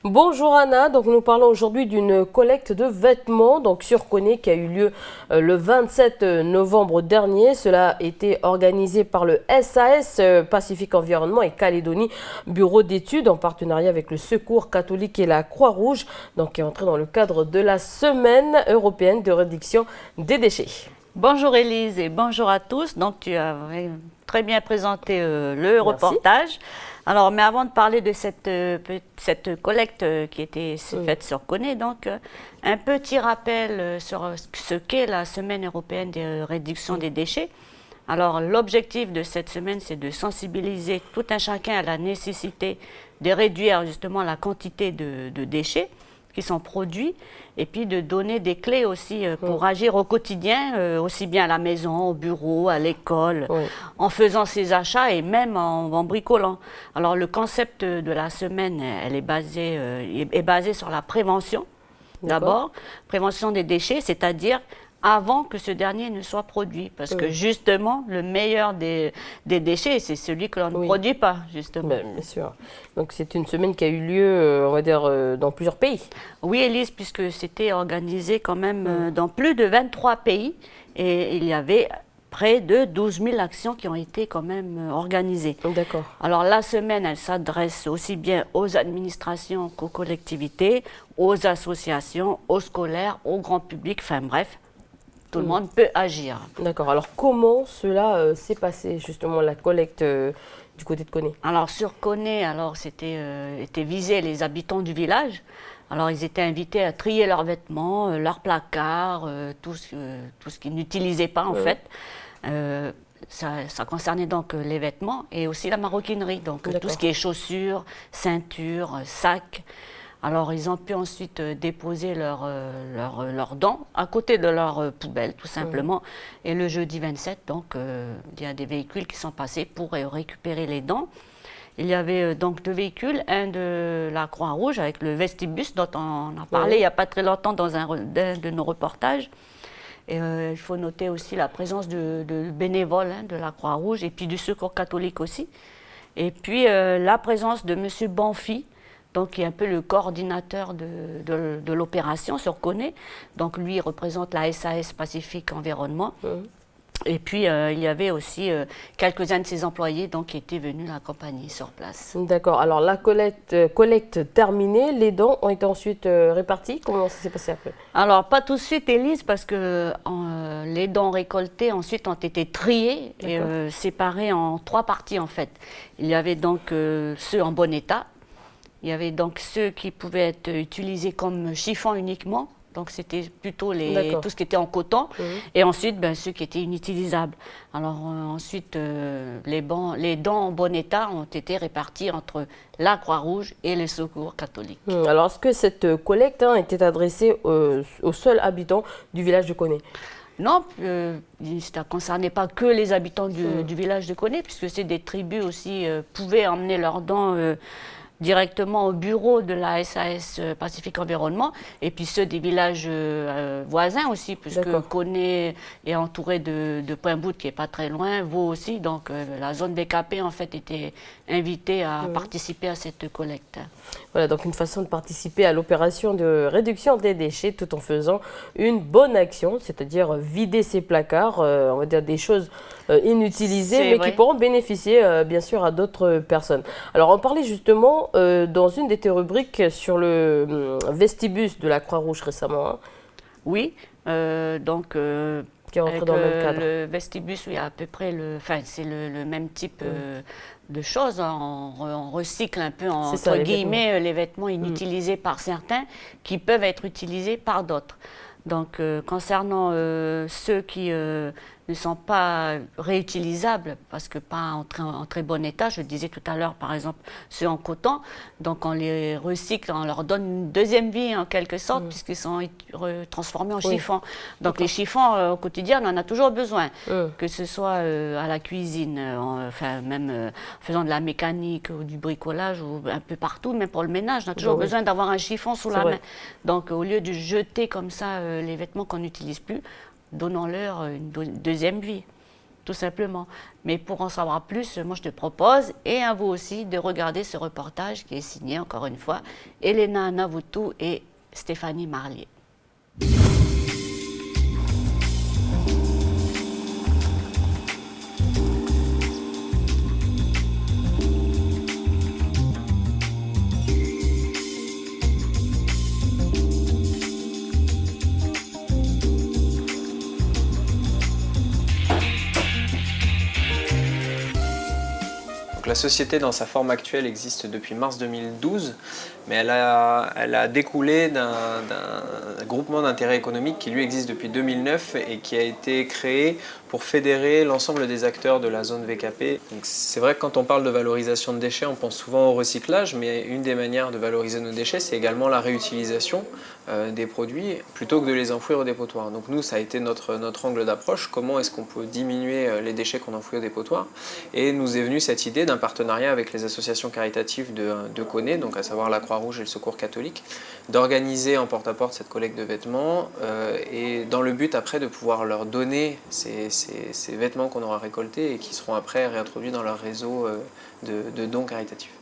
Bonjour Anna, donc nous parlons aujourd'hui d'une collecte de vêtements sur Koné qui a eu lieu le 27 novembre dernier. Cela a été organisé par le SAS Pacifique Environnement et Calédonie Bureau d'études en partenariat avec le Secours catholique et la Croix-Rouge, donc qui est entré dans le cadre de la Semaine européenne de réduction des déchets. Bonjour Élise et bonjour à tous. Donc tu as très bien présenté le reportage. Alors, mais avant de parler de cette collecte qui était faite sur Koné, donc un petit rappel sur ce qu'est la Semaine européenne de réduction des déchets. Alors, l'objectif de cette semaine, c'est de sensibiliser tout un chacun à la nécessité de réduire justement la quantité de déchets qui sont produits et puis de donner des clés aussi pour agir au quotidien, aussi bien à la maison, au bureau, à l'école, en faisant ses achats et même en bricolant. Alors le concept de la semaine, elle est basé sur la prévention. D'abord, prévention des déchets, c'est-à-dire avant que ce dernier ne soit produit. Parce que justement, le meilleur des déchets, c'est celui que l'on ne produit pas, justement. Bien sûr. Donc c'est une semaine qui a eu lieu, on va dire, dans plusieurs pays. Oui, Élise, puisque c'était organisé quand même dans plus de 23 pays. Et il y avait près de 12 000 actions qui ont été quand même organisées. D'accord. Alors la semaine, elle s'adresse aussi bien aux administrations qu'aux collectivités, aux associations, aux scolaires, au grand public, enfin bref. Tout le monde peut agir. D'accord. Alors, comment cela s'est passé, justement, la collecte du côté de Koné? Alors, sur Koné, c'était visé les habitants du village. Alors, ils étaient invités à trier leurs vêtements, leurs placards, tout ce qu'ils n'utilisaient pas, en fait. Ça concernait donc les vêtements et aussi la maroquinerie. Donc, tout ce qui est chaussures, ceintures, sacs. Alors, ils ont pu ensuite déposer leurs dons à côté de leur poubelle, tout simplement. Et le jeudi 27, donc, il y a des véhicules qui sont passés pour récupérer les dons. Il y avait donc 2 véhicules, un de la Croix-Rouge avec le Vestibus, dont on a parlé il n'y a pas très longtemps dans un de nos reportages. Et il faut noter aussi la présence de bénévoles de la Croix-Rouge et puis du Secours catholique aussi. Et puis la présence de M. Banfi, donc, qui est un peu le coordinateur de l'opération sur Koné. Donc, lui, il représente la SAS Pacifique Environnement. Et puis, il y avait aussi quelques-uns de ses employés donc, qui étaient venus l'accompagner sur place. D'accord. Alors, la collecte terminée, les dons ont été ensuite répartis. Comment ça s'est passé après? Alors, pas tout de suite, Élise, parce que les dons récoltés ensuite ont été triés et séparés en 3 parties, en fait. Il y avait donc ceux en bon état. Il y avait donc ceux qui pouvaient être utilisés comme chiffon uniquement, donc c'était plutôt tout ce qui était en coton, et ensuite ceux qui étaient inutilisables. Alors ensuite, les dons en bon état ont été répartis entre la Croix-Rouge et le Secours catholique. Alors est-ce que cette collecte était adressée aux seuls habitants du village de Koné? Non, ça ne concernait pas que les habitants du village de Koné, puisque c'est des tribus aussi pouvaient emmener leurs dons directement au bureau de la SAS Pacifique Environnement et puis ceux des villages voisins aussi, puisque Koné est entouré de Pointe-Bout qui n'est pas très loin, Vaud aussi, donc la zone BKP en fait était invitée à participer à cette collecte. Voilà, donc une façon de participer à l'opération de réduction des déchets tout en faisant une bonne action, c'est-à-dire vider ses placards, on va dire des choses inutilisées, mais qui pourront bénéficier bien sûr à d'autres personnes. Alors on parlait justement dans une de tes rubriques sur le Vestibus de la Croix-Rouge récemment. Hein. Oui, donc qui est rentré dans le même cadre. Le Vestibus, oui, à peu près, c'est le même type de choses. On recycle un peu, entre guillemets, les vêtements inutilisés par certains qui peuvent être utilisés par d'autres. Donc, concernant ceux qui ne sont pas réutilisables parce que pas en très bon état. Je disais tout à l'heure, par exemple, ceux en coton. Donc on les recycle, on leur donne une deuxième vie en quelque sorte puisqu'ils sont transformés en chiffons. Donc les chiffons au quotidien, on en a toujours besoin, que ce soit à la cuisine, enfin même en faisant de la mécanique ou du bricolage ou un peu partout, même pour le ménage, on a toujours besoin d'avoir un chiffon sous la main. Donc au lieu de jeter comme ça les vêtements qu'on n'utilise plus, donnons-leur une deuxième vie, tout simplement. Mais pour en savoir plus, moi je te propose, et à vous aussi, de regarder ce reportage qui est signé, encore une fois, Elena Navoutou et Stéphanie Marlier. La société dans sa forme actuelle existe depuis mars 2012, mais elle a découlé d'un groupement d'intérêt économique qui lui existe depuis 2009 et qui a été créé pour fédérer l'ensemble des acteurs de la zone VKP. C'est vrai que quand on parle de valorisation de déchets, on pense souvent au recyclage, mais une des manières de valoriser nos déchets, c'est également la réutilisation des produits plutôt que de les enfouir au dépotoir. Donc nous, ça a été notre angle d'approche. Comment est-ce qu'on peut diminuer les déchets qu'on enfouit au dépotoir? Et nous est venue cette idée d'un partenariat avec les associations caritatives de Koné, donc à savoir la Croix-Rouge et le Secours catholique, d'organiser en porte-à-porte cette collecte de vêtements et dans le but après de pouvoir leur donner ces vêtements qu'on aura récoltés et qui seront après réintroduits dans leur réseau de dons caritatifs.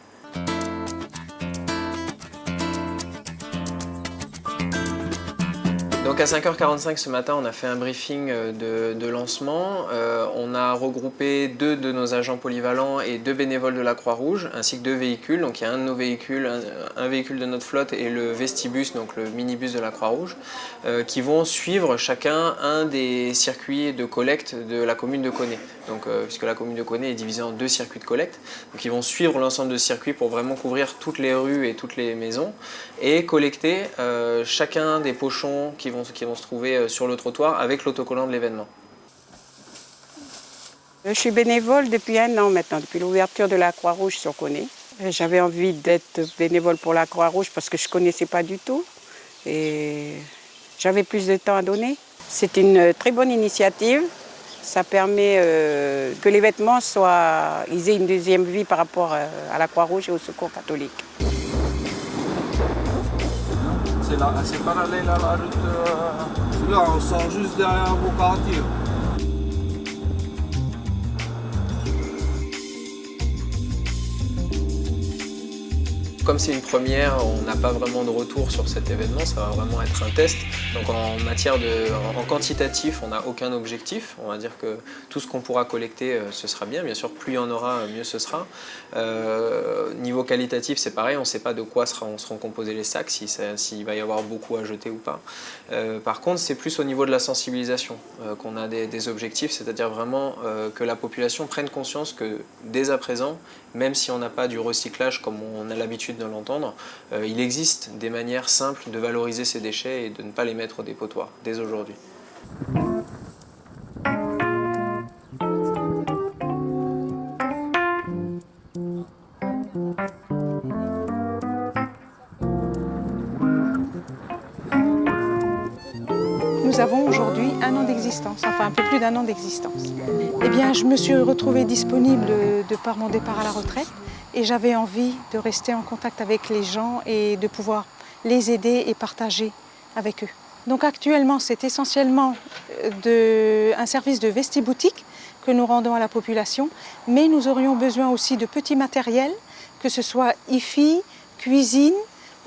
Donc à 5h45 ce matin, on a fait un briefing de lancement. On a regroupé 2 de nos agents polyvalents et 2 bénévoles de la Croix-Rouge, ainsi que 2 véhicules. Donc il y a un de nos véhicules, un véhicule de notre flotte et le Vestibus, donc le minibus de la Croix-Rouge, qui vont suivre chacun un des circuits de collecte de la commune de Koné. Donc, puisque la commune de Koné est divisée en 2 circuits de collecte. Donc ils vont suivre l'ensemble de circuits pour vraiment couvrir toutes les rues et toutes les maisons et collecter chacun des pochons qui vont se trouver sur le trottoir avec l'autocollant de l'événement. Je suis bénévole depuis 1 an maintenant, depuis l'ouverture de la Croix-Rouge sur Koné. J'avais envie d'être bénévole pour la Croix-Rouge parce que je ne connaissais pas du tout et j'avais plus de temps à donner. C'est une très bonne initiative. Ça permet que les vêtements ils aient une deuxième vie par rapport à la Croix-Rouge et au Secours catholique. C'est parallèle à la route. Là, on sort juste derrière vos quartiers. Comme c'est une première, on n'a pas vraiment de retour sur cet événement, ça va vraiment être un test. Donc en quantitatif, on n'a aucun objectif. On va dire que tout ce qu'on pourra collecter, ce sera bien. Bien sûr, plus il y en aura, mieux ce sera. Niveau qualitatif, c'est pareil, on ne sait pas de quoi seront composés les sacs, s'il va y avoir beaucoup à jeter ou pas. Par contre, c'est plus au niveau de la sensibilisation qu'on a des objectifs, c'est-à-dire vraiment que la population prenne conscience que dès à présent, même si on n'a pas du recyclage comme on a l'habitude de l'entendre, il existe des manières simples de valoriser ces déchets et de ne pas les mettre au dépotoir dès aujourd'hui. Nous avons aujourd'hui 1 an d'existence, enfin un peu plus d'1 an d'existence. Eh bien, je me suis retrouvée disponible de par mon départ à la retraite et j'avais envie de rester en contact avec les gens et de pouvoir les aider et partager avec eux. Donc actuellement, c'est essentiellement un service de vestiboutique que nous rendons à la population, mais nous aurions besoin aussi de petits matériels, que ce soit hi-fi, cuisine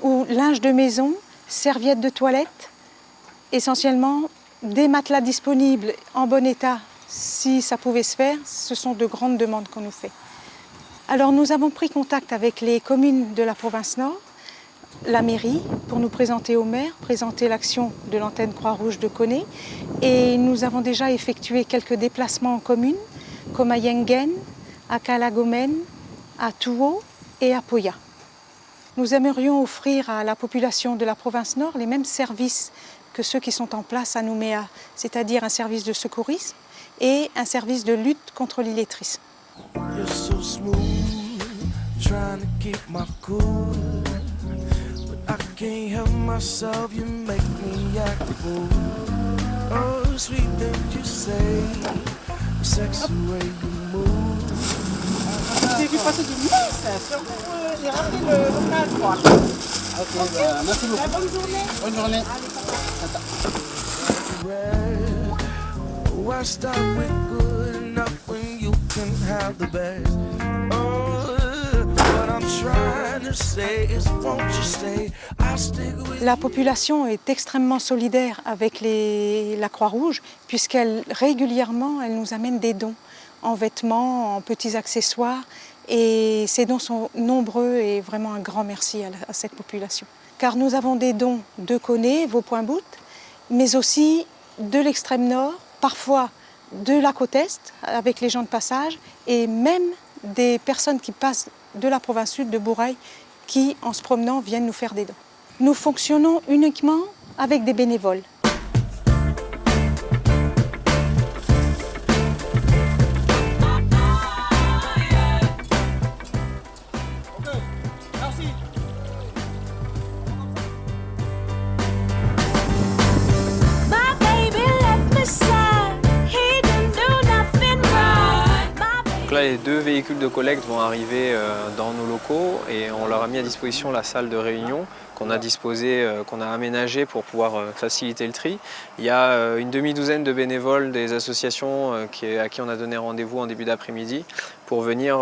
ou linge de maison, serviettes de toilette, essentiellement des matelas disponibles en bon état. Si ça pouvait se faire, ce sont de grandes demandes qu'on nous fait. Alors nous avons pris contact avec les communes de la province Nord, la mairie, pour nous présenter au maire, présenter l'action de l'antenne Croix-Rouge de Koné. Et nous avons déjà effectué quelques déplacements en commune, comme à Yengen, à Calagomen, à Touo et à Poya. Nous aimerions offrir à la population de la province Nord les mêmes services que ceux qui sont en place à Nouméa, c'est-à-dire un service de secourisme et un service de lutte contre l'illettrisme. J'ai vu passer du ministre, j'ai rappelé le local, quoi. Ok, bah, merci beaucoup. Bonne journée. Bonne journée. La population est extrêmement solidaire avec la Croix-Rouge puisqu'elle régulièrement elle nous amène des dons en vêtements, en petits accessoires et ces dons sont nombreux et vraiment un grand merci à cette population. Car nous avons des dons de Koné, Vaux-Point-Bout, mais aussi de l'extrême nord, parfois de la côte est avec les gens de passage et même des personnes qui passent de la province sud de Bourail qui, en se promenant, viennent nous faire des dons. Nous fonctionnons uniquement avec des bénévoles. Donc là, les 2 véhicules de collecte vont arriver dans nos locaux et on leur a mis à disposition la salle de réunion qu'on a disposée, qu'on a aménagée pour pouvoir faciliter le tri. Il y a une demi-douzaine de bénévoles des associations à qui on a donné rendez-vous en début d'après-midi pour venir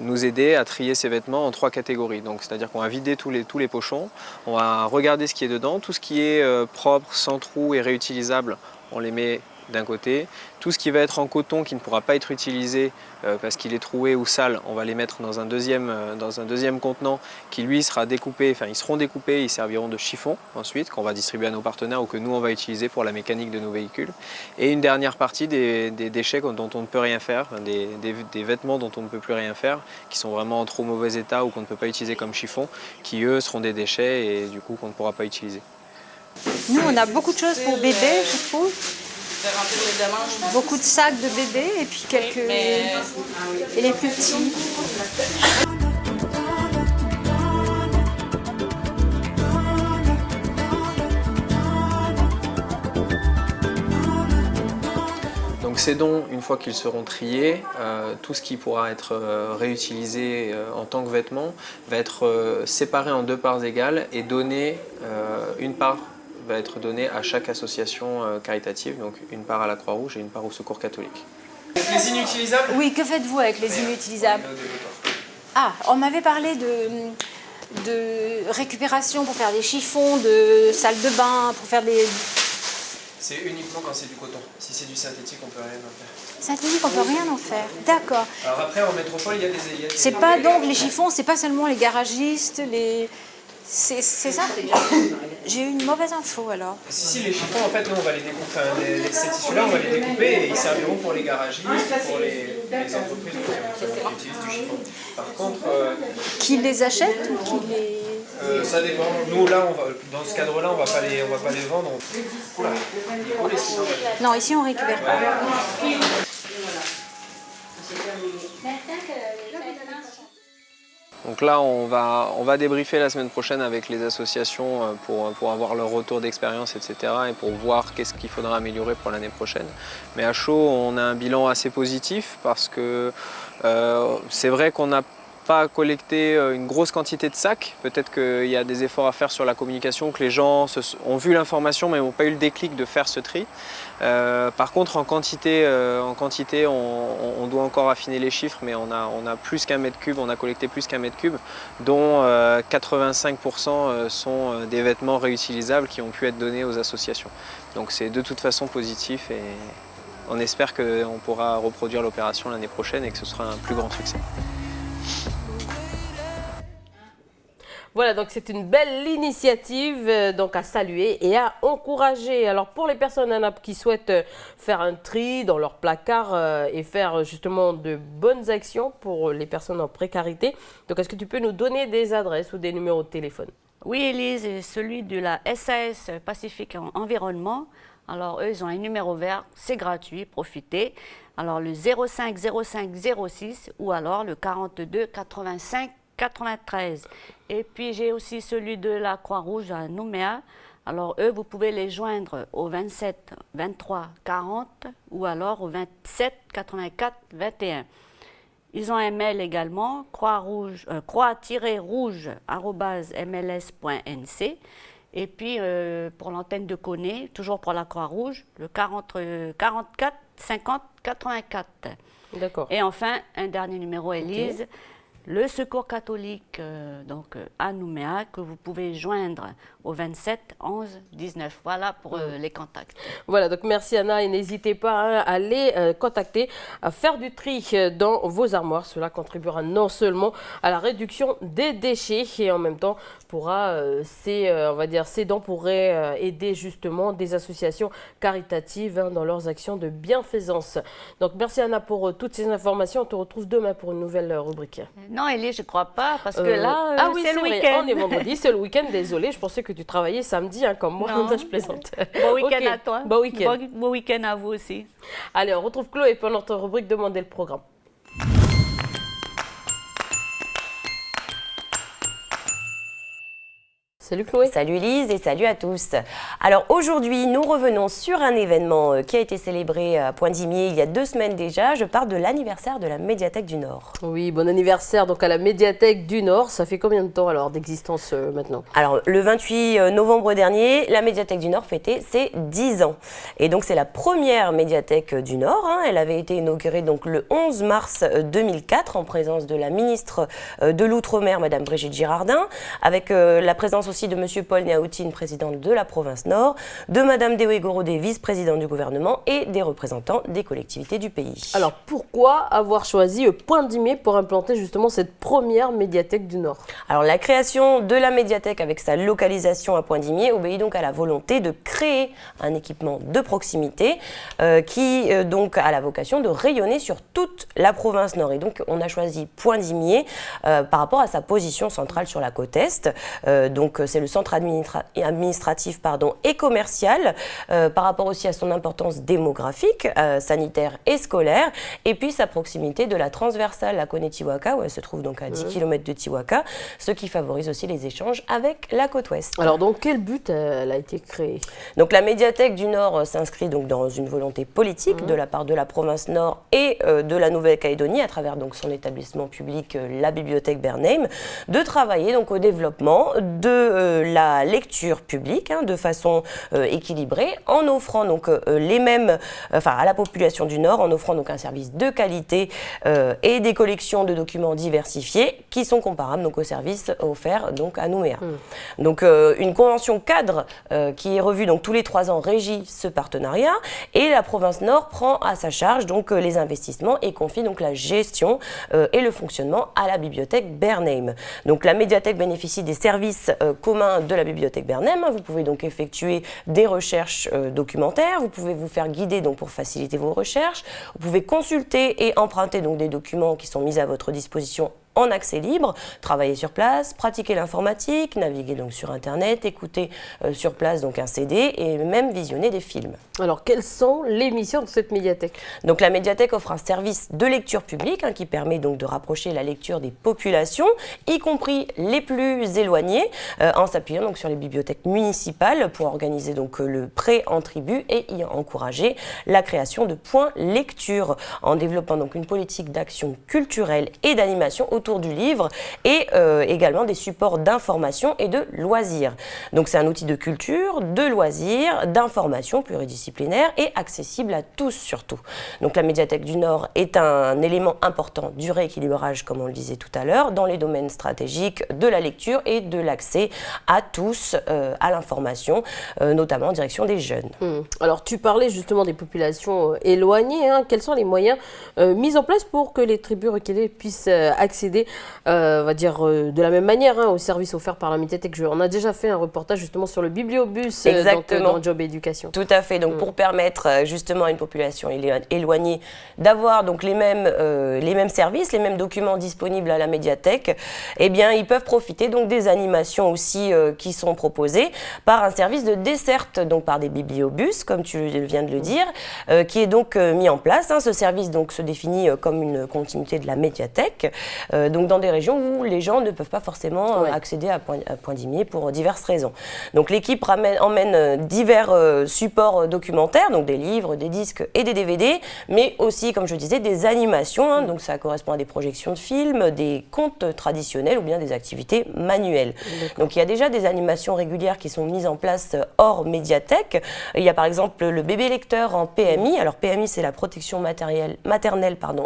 nous aider à trier ces vêtements en 3 catégories. Donc, c'est-à-dire qu'on va vider tous les pochons, on va regarder ce qui est dedans, tout ce qui est propre, sans trou et réutilisable, on les met d'un côté. Tout ce qui va être en coton qui ne pourra pas être utilisé parce qu'il est troué ou sale, on va les mettre dans un deuxième contenant qui lui sera découpé, enfin ils seront découpés, ils serviront de chiffon ensuite qu'on va distribuer à nos partenaires ou que nous on va utiliser pour la mécanique de nos véhicules. Et une dernière partie des déchets dont on ne peut rien faire, des vêtements dont on ne peut plus rien faire, qui sont vraiment en trop mauvais état ou qu'on ne peut pas utiliser comme chiffon, qui eux seront des déchets et du coup qu'on ne pourra pas utiliser. Nous on a beaucoup de choses pour bébé, je trouve. Beaucoup de sacs de bébé et puis quelques... et les plus petits. Donc ces dons, une fois qu'ils seront triés, tout ce qui pourra être réutilisé en tant que vêtement va être séparé en 2 parts égales et donné, une part va être donnée à chaque association caritative, donc une part à la Croix-Rouge et une part au Secours catholique. Les inutilisables ? Oui, que faites-vous avec les inutilisables ? Ah, on m'avait parlé de récupération pour faire des chiffons, de salles de bain, pour faire des... C'est uniquement quand c'est du coton. Si c'est du synthétique, on peut rien en faire. Synthétique, on peut rien en faire. D'accord. Alors après, en métropole, il y a des... C'est pas donc les chiffons, c'est pas seulement les garagistes, les... C'est ça. J'ai eu une mauvaise info alors. Si, les chiffons, en fait, nous, on va les découper. Enfin, ces tissus-là, on va les découper et ils serviront pour les garagistes, pour les entreprises qui utilisent du chiffon. Par contre... Qui les achète ou qui les... ça dépend. Nous, là, dans ce cadre-là, on va pas les vendre. Oula. Non, ici, on récupère pas. Donc là, on va débriefer la semaine prochaine avec les associations pour avoir leur retour d'expérience, etc. et pour voir qu'est-ce qu'il faudra améliorer pour l'année prochaine. Mais à chaud, on a un bilan assez positif parce que c'est vrai qu'on n'a pas collecté une grosse quantité de sacs. Peut-être qu'il y a des efforts à faire sur la communication, que les gens ont vu l'information mais n'ont pas eu le déclic de faire ce tri. Par contre, en quantité on doit encore affiner les chiffres, mais on a plus qu'un mètre cube, on a collecté plus qu'un mètre cube, dont 85% sont des vêtements réutilisables qui ont pu être donnés aux associations. Donc c'est de toute façon positif et on espère qu'on pourra reproduire l'opération l'année prochaine et que ce sera un plus grand succès. Voilà, donc c'est une belle initiative donc à saluer et à encourager. Alors pour les personnes qui souhaitent faire un tri dans leur placard et faire justement de bonnes actions pour les personnes en précarité, donc est-ce que tu peux nous donner des adresses ou des numéros de téléphone? Oui, Élise, celui de la SAS Pacifique Environnement Alors, eux, ils ont un numéro vert, c'est gratuit, profitez. Alors, le 05 05 06 ou alors le 42 85 93. Et puis, j'ai aussi celui de la Croix-Rouge à Nouméa. Alors, eux, vous pouvez les joindre au 27 23 40 ou alors au 27 84 21. Ils ont un mail également, croix-rouge@mls.nc. Et puis, pour l'antenne de Coné, toujours pour la Croix-Rouge, le 44 50 84. D'accord. Et enfin, un dernier numéro, Élise. Okay. Le Secours catholique à Nouméa, que vous pouvez joindre au 27 11 19. Voilà pour les contacts. Voilà, donc merci Anna et n'hésitez pas à les contacter, à faire du tri dans vos armoires. Cela contribuera non seulement à la réduction des déchets et en même temps pourra, ces dons pourraient aider justement des associations caritatives dans leurs actions de bienfaisance. Donc merci Anna pour toutes ces informations. On te retrouve demain pour une nouvelle rubrique. Non, Elie, je ne crois pas, parce que là, c'est le week-end. On est vendredi, c'est le week-end, désolé. Je pensais que tu travaillais samedi, comme moi. Non. Je plaisante. Bon week-end à toi. Bon week-end. Bon week-end à vous aussi. Allez, on retrouve Chloé pour notre rubrique Demandez le programme. Salut Chloé. Salut Lise et salut à tous. Alors aujourd'hui, nous revenons sur un événement qui a été célébré à Poindimié il y a 2 semaines déjà. Je parle de l'anniversaire de la Médiathèque du Nord. Oui, bon anniversaire donc à la Médiathèque du Nord. Ça fait combien de temps alors d'existence maintenant? Alors le 28 novembre dernier, la Médiathèque du Nord fêtait ses 10 ans. Et donc c'est la première médiathèque du Nord. Elle avait été inaugurée donc le 11 mars 2004 en présence de la ministre de l'Outre-mer, Madame Brigitte Girardin, avec la présence aussi de Monsieur Paul Niaoutine, président de la province Nord, de Madame Dewe Gorodé, vice-présidente du gouvernement et des représentants des collectivités du pays. Alors pourquoi avoir choisi Poindimié pour implanter justement cette première médiathèque du Nord? Alors la création de la médiathèque avec sa localisation à Poindimié obéit donc à la volonté de créer un équipement de proximité qui donc a la vocation de rayonner sur toute la province Nord. Et donc on a choisi Poindimié par rapport à sa position centrale sur la côte Est. Donc c'est le centre administratif et commercial, par rapport aussi à son importance démographique, sanitaire et scolaire, et puis sa proximité de la transversale à Koné-Tiwaka, où elle se trouve donc à 10 km de Tiwaka, ce qui favorise aussi les échanges avec la côte ouest. Alors donc quel but elle a été créée? Donc la médiathèque du Nord s'inscrit donc dans une volonté politique de la part de la province Nord et de la Nouvelle-Calédonie, à travers donc son établissement public, la bibliothèque Bernheim, de travailler donc au développement de la lecture publique de façon équilibrée, en offrant donc à la population du Nord, en offrant donc un service de qualité et des collections de documents diversifiés qui sont comparables donc aux services offerts donc à Nouméa. Donc une convention cadre qui est revue donc tous les 3 ans régit ce partenariat, et la province Nord prend à sa charge donc les investissements et confie donc la gestion et le fonctionnement à la bibliothèque Bernheim. Donc la médiathèque bénéficie des services commun de la bibliothèque Bernheim. Vous pouvez donc effectuer des recherches documentaires, vous pouvez vous faire guider donc pour faciliter vos recherches, vous pouvez consulter et emprunter donc des documents qui sont mis à votre disposition en accès libre, travailler sur place, pratiquer l'informatique, naviguer donc sur Internet, écouter sur place donc un CD et même visionner des films. Alors, quelles sont les missions de cette médiathèque? Donc, la médiathèque offre un service de lecture publique qui permet donc de rapprocher la lecture des populations, y compris les plus éloignées, en s'appuyant donc sur les bibliothèques municipales pour organiser donc le prêt en tribu et y encourager la création de points lecture, en développant donc une politique d'action culturelle et d'animation autour du livre et également des supports d'information et de loisirs. Donc c'est un outil de culture, de loisirs, d'information pluridisciplinaire et accessible à tous surtout. Donc la médiathèque du Nord est un élément important du rééquilibrage, comme on le disait tout à l'heure, dans les domaines stratégiques de la lecture et de l'accès à tous à l'information, notamment en direction des jeunes. Alors tu parlais justement des populations éloignées. Quels sont les moyens mis en place pour que les tribus reculées puissent accéder accéder, on va dire, de la même manière aux services offerts par la médiathèque. On a déjà fait un reportage justement sur le bibliobus dans Job Éducation. Tout à fait. Donc pour permettre justement à une population éloignée d'avoir donc les mêmes services, les mêmes documents disponibles à la médiathèque, eh bien ils peuvent profiter donc des animations aussi qui sont proposées par un service de desserte, donc par des bibliobus, comme tu viens de le dire, qui est donc mis en place. Ce service donc se définit comme une continuité de la médiathèque, donc dans des régions où les gens ne peuvent pas forcément accéder à Poindimié pour diverses raisons. Donc l'équipe emmène divers supports documentaires, donc des livres, des disques et des DVD, mais aussi, comme je disais, des animations, donc ça correspond à des projections de films, des contes traditionnels ou bien des activités manuelles. Donc il y a déjà des animations régulières qui sont mises en place hors médiathèque. Il y a par exemple le bébé lecteur en PMI. Alors PMI, c'est la protection maternelle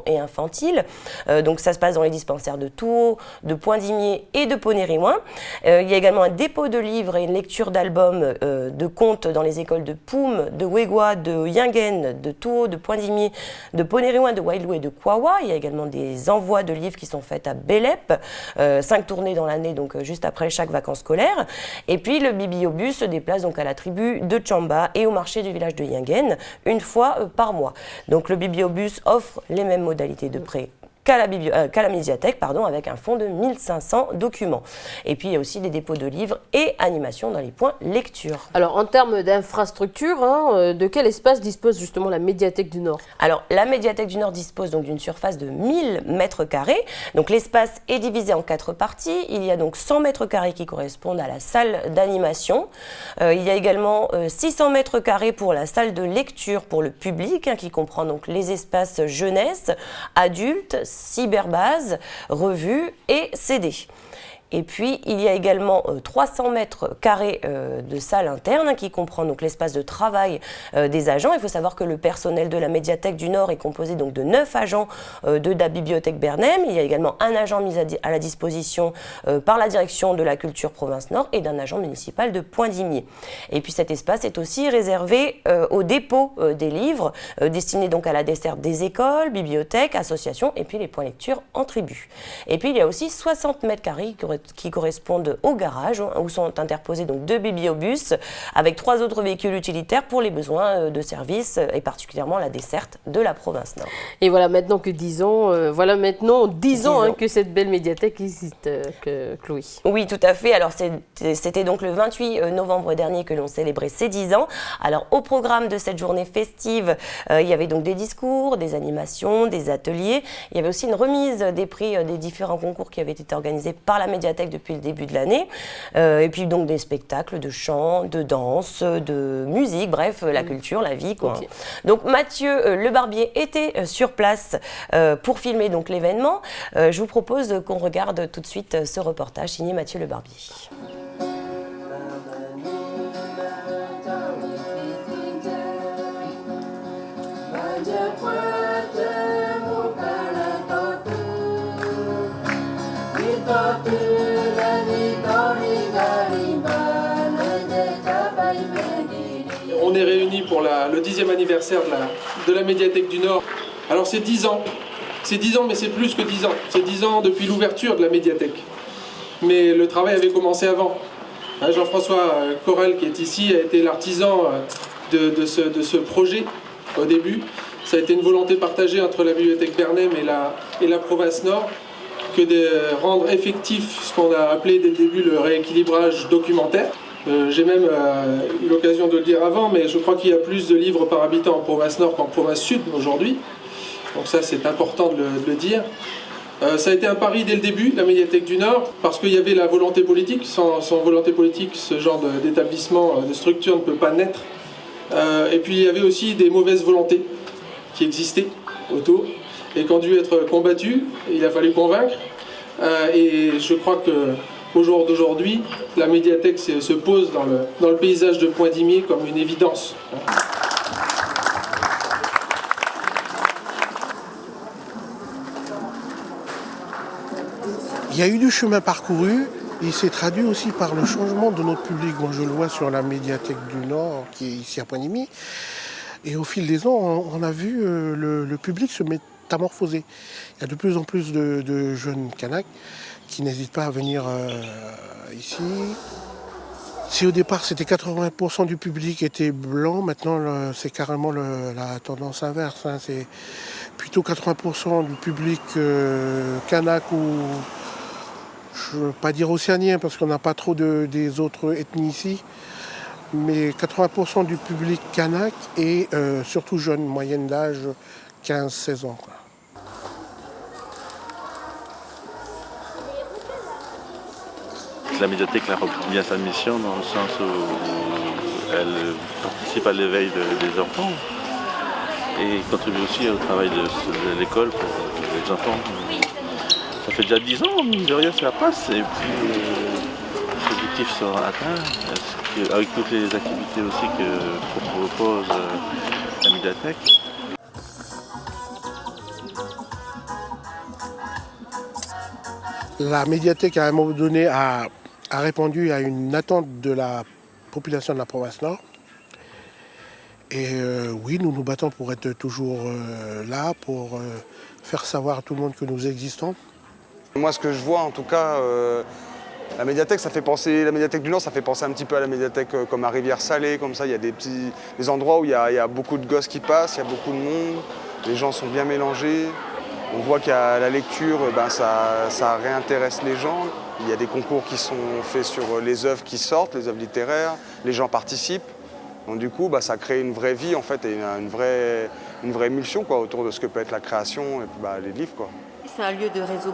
et infantile. Donc ça se passe dans les dispensaires de Touhaut, de Poindimié et de Poney-Riouin. Il y a également un dépôt de livres et une lecture d'albums de contes dans les écoles de Poum, de Wégua, de Yingen, de Touhaut, de Poindimié, de Poney-Riouin, de Wailou et de Kwawa. Il y a également des envois de livres qui sont faits à Bélep, 5 tournées dans l'année, donc juste après chaque vacances scolaires. Et puis le bibliobus se déplace donc à la tribu de Tchamba et au marché du village de Yingen une fois par mois. Donc le bibliobus offre les mêmes modalités de prêt qu'à la médiathèque, avec un fonds de 1500 documents. Et puis il y a aussi des dépôts de livres et animations dans les points lecture. Alors en termes d'infrastructure, de quel espace dispose justement la médiathèque du Nord? Alors la médiathèque du Nord dispose donc d'une surface de 1000 mètres carrés. Donc l'espace est divisé en 4 parties. Il y a donc 100 mètres carrés qui correspondent à la salle d'animation. Il y a également 600 mètres carrés pour la salle de lecture pour le public, qui comprend donc les espaces jeunesse, adultes, cyberbase, revue et CD. Et puis, il y a également 300 mètres carrés de salle interne qui comprend donc l'espace de travail des agents. Il faut savoir que le personnel de la médiathèque du Nord est composé donc de 9 agents de la bibliothèque Bernheim. Il y a également un agent mis à la disposition par la direction de la culture province Nord et d'un agent municipal de Poindimié. Et puis cet espace est aussi réservé au dépôt des livres destinés donc à la desserte des écoles, bibliothèques, associations et puis les points lecture en tribu. Et puis il y a aussi 60 mètres carrés qui correspondent au garage où sont interposés donc 2 bibliobus avec 3 autres véhicules utilitaires pour les besoins de service et particulièrement la desserte de la province Nord. Et voilà maintenant 10 ans que cette belle médiathèque existe, Chloé. Oui, tout à fait. Alors c'était donc le 28 novembre dernier que l'on célébrait ces 10 ans. Alors au programme de cette journée festive, il y avait donc des discours, des animations, des ateliers. Il y avait aussi une remise des prix des différents concours qui avaient été organisés par la médiathèque depuis le début de l'année, et puis donc des spectacles de chant, de danse, de musique, bref, la culture, la vie, quoi. Okay. Donc Mathieu Le Barbier était sur place pour filmer donc l'événement. Je vous propose qu'on regarde tout de suite ce reportage signé Mathieu Le Barbier. On est réunis pour le 10e anniversaire de la médiathèque du Nord. Alors c'est 10 ans. C'est 10 ans, mais c'est plus que 10 ans. C'est 10 ans depuis l'ouverture de la médiathèque. Mais le travail avait commencé avant. Jean-François Corel, qui est ici, a été l'artisan de ce projet au début. Ça a été une volonté partagée entre la bibliothèque Bernheim et la province Nord que de rendre effectif ce qu'on a appelé dès le début le rééquilibrage documentaire. J'ai même eu l'occasion de le dire avant, mais je crois qu'il y a plus de livres par habitant en province Nord qu'en province Sud aujourd'hui. Donc ça, c'est important de le dire. Ça a été un pari dès le début, la médiathèque du Nord, parce qu'il y avait la volonté politique. Sans volonté politique, ce genre d'établissement, de structure ne peut pas naître. Et puis il y avait aussi des mauvaises volontés qui existaient autour et qui ont dû être combattues. Il a fallu convaincre. Et je crois que au jour d'aujourd'hui, la médiathèque se pose dans le paysage de Poindimié comme une évidence. Il y a eu du chemin parcouru, il s'est traduit aussi par le changement de notre public. Moi, je le vois sur la médiathèque du Nord, qui est ici à Poindimié. Et au fil des ans, on a vu le public se mettre métamorphosé. Il y a de plus en plus de jeunes Kanaks qui n'hésitent pas à venir ici. Si au départ c'était 80% du public était blanc, maintenant c'est carrément la tendance inverse. Hein. C'est plutôt 80% du public kanak ou, je ne veux pas dire océanien parce qu'on n'a pas trop des autres ethnies ici, mais 80% du public kanak et surtout jeune, moyenne d'âge 15-16 ans. Quoi. La médiathèque a repris bien sa mission dans le sens où elle participe à l'éveil des enfants et contribue aussi au travail de l'école pour les enfants. Ça fait déjà 10 ans, mine de rien, ça passe et puis les objectifs sont atteints avec toutes les activités aussi que propose la médiathèque. La médiathèque, à un moment donné, a répondu à une attente de la population de la province Nord. Et oui, nous nous battons pour être toujours là, pour faire savoir à tout le monde que nous existons. Moi, ce que je vois, en tout cas, la médiathèque, la médiathèque du Nord, ça fait penser un petit peu à la médiathèque comme à Rivière-Salée, comme ça. Il y a des endroits où il y a beaucoup de gosses qui passent, il y a beaucoup de monde, les gens sont bien mélangés. On voit qu'à la lecture, ça réintéresse les gens. Il y a des concours qui sont faits sur les œuvres qui sortent, les œuvres littéraires, les gens participent. Donc du coup, ça crée une vraie vie en fait, et une vraie émulsion quoi, autour de ce que peut être la création et puis, les livres. Quoi. C'est un lieu de réseau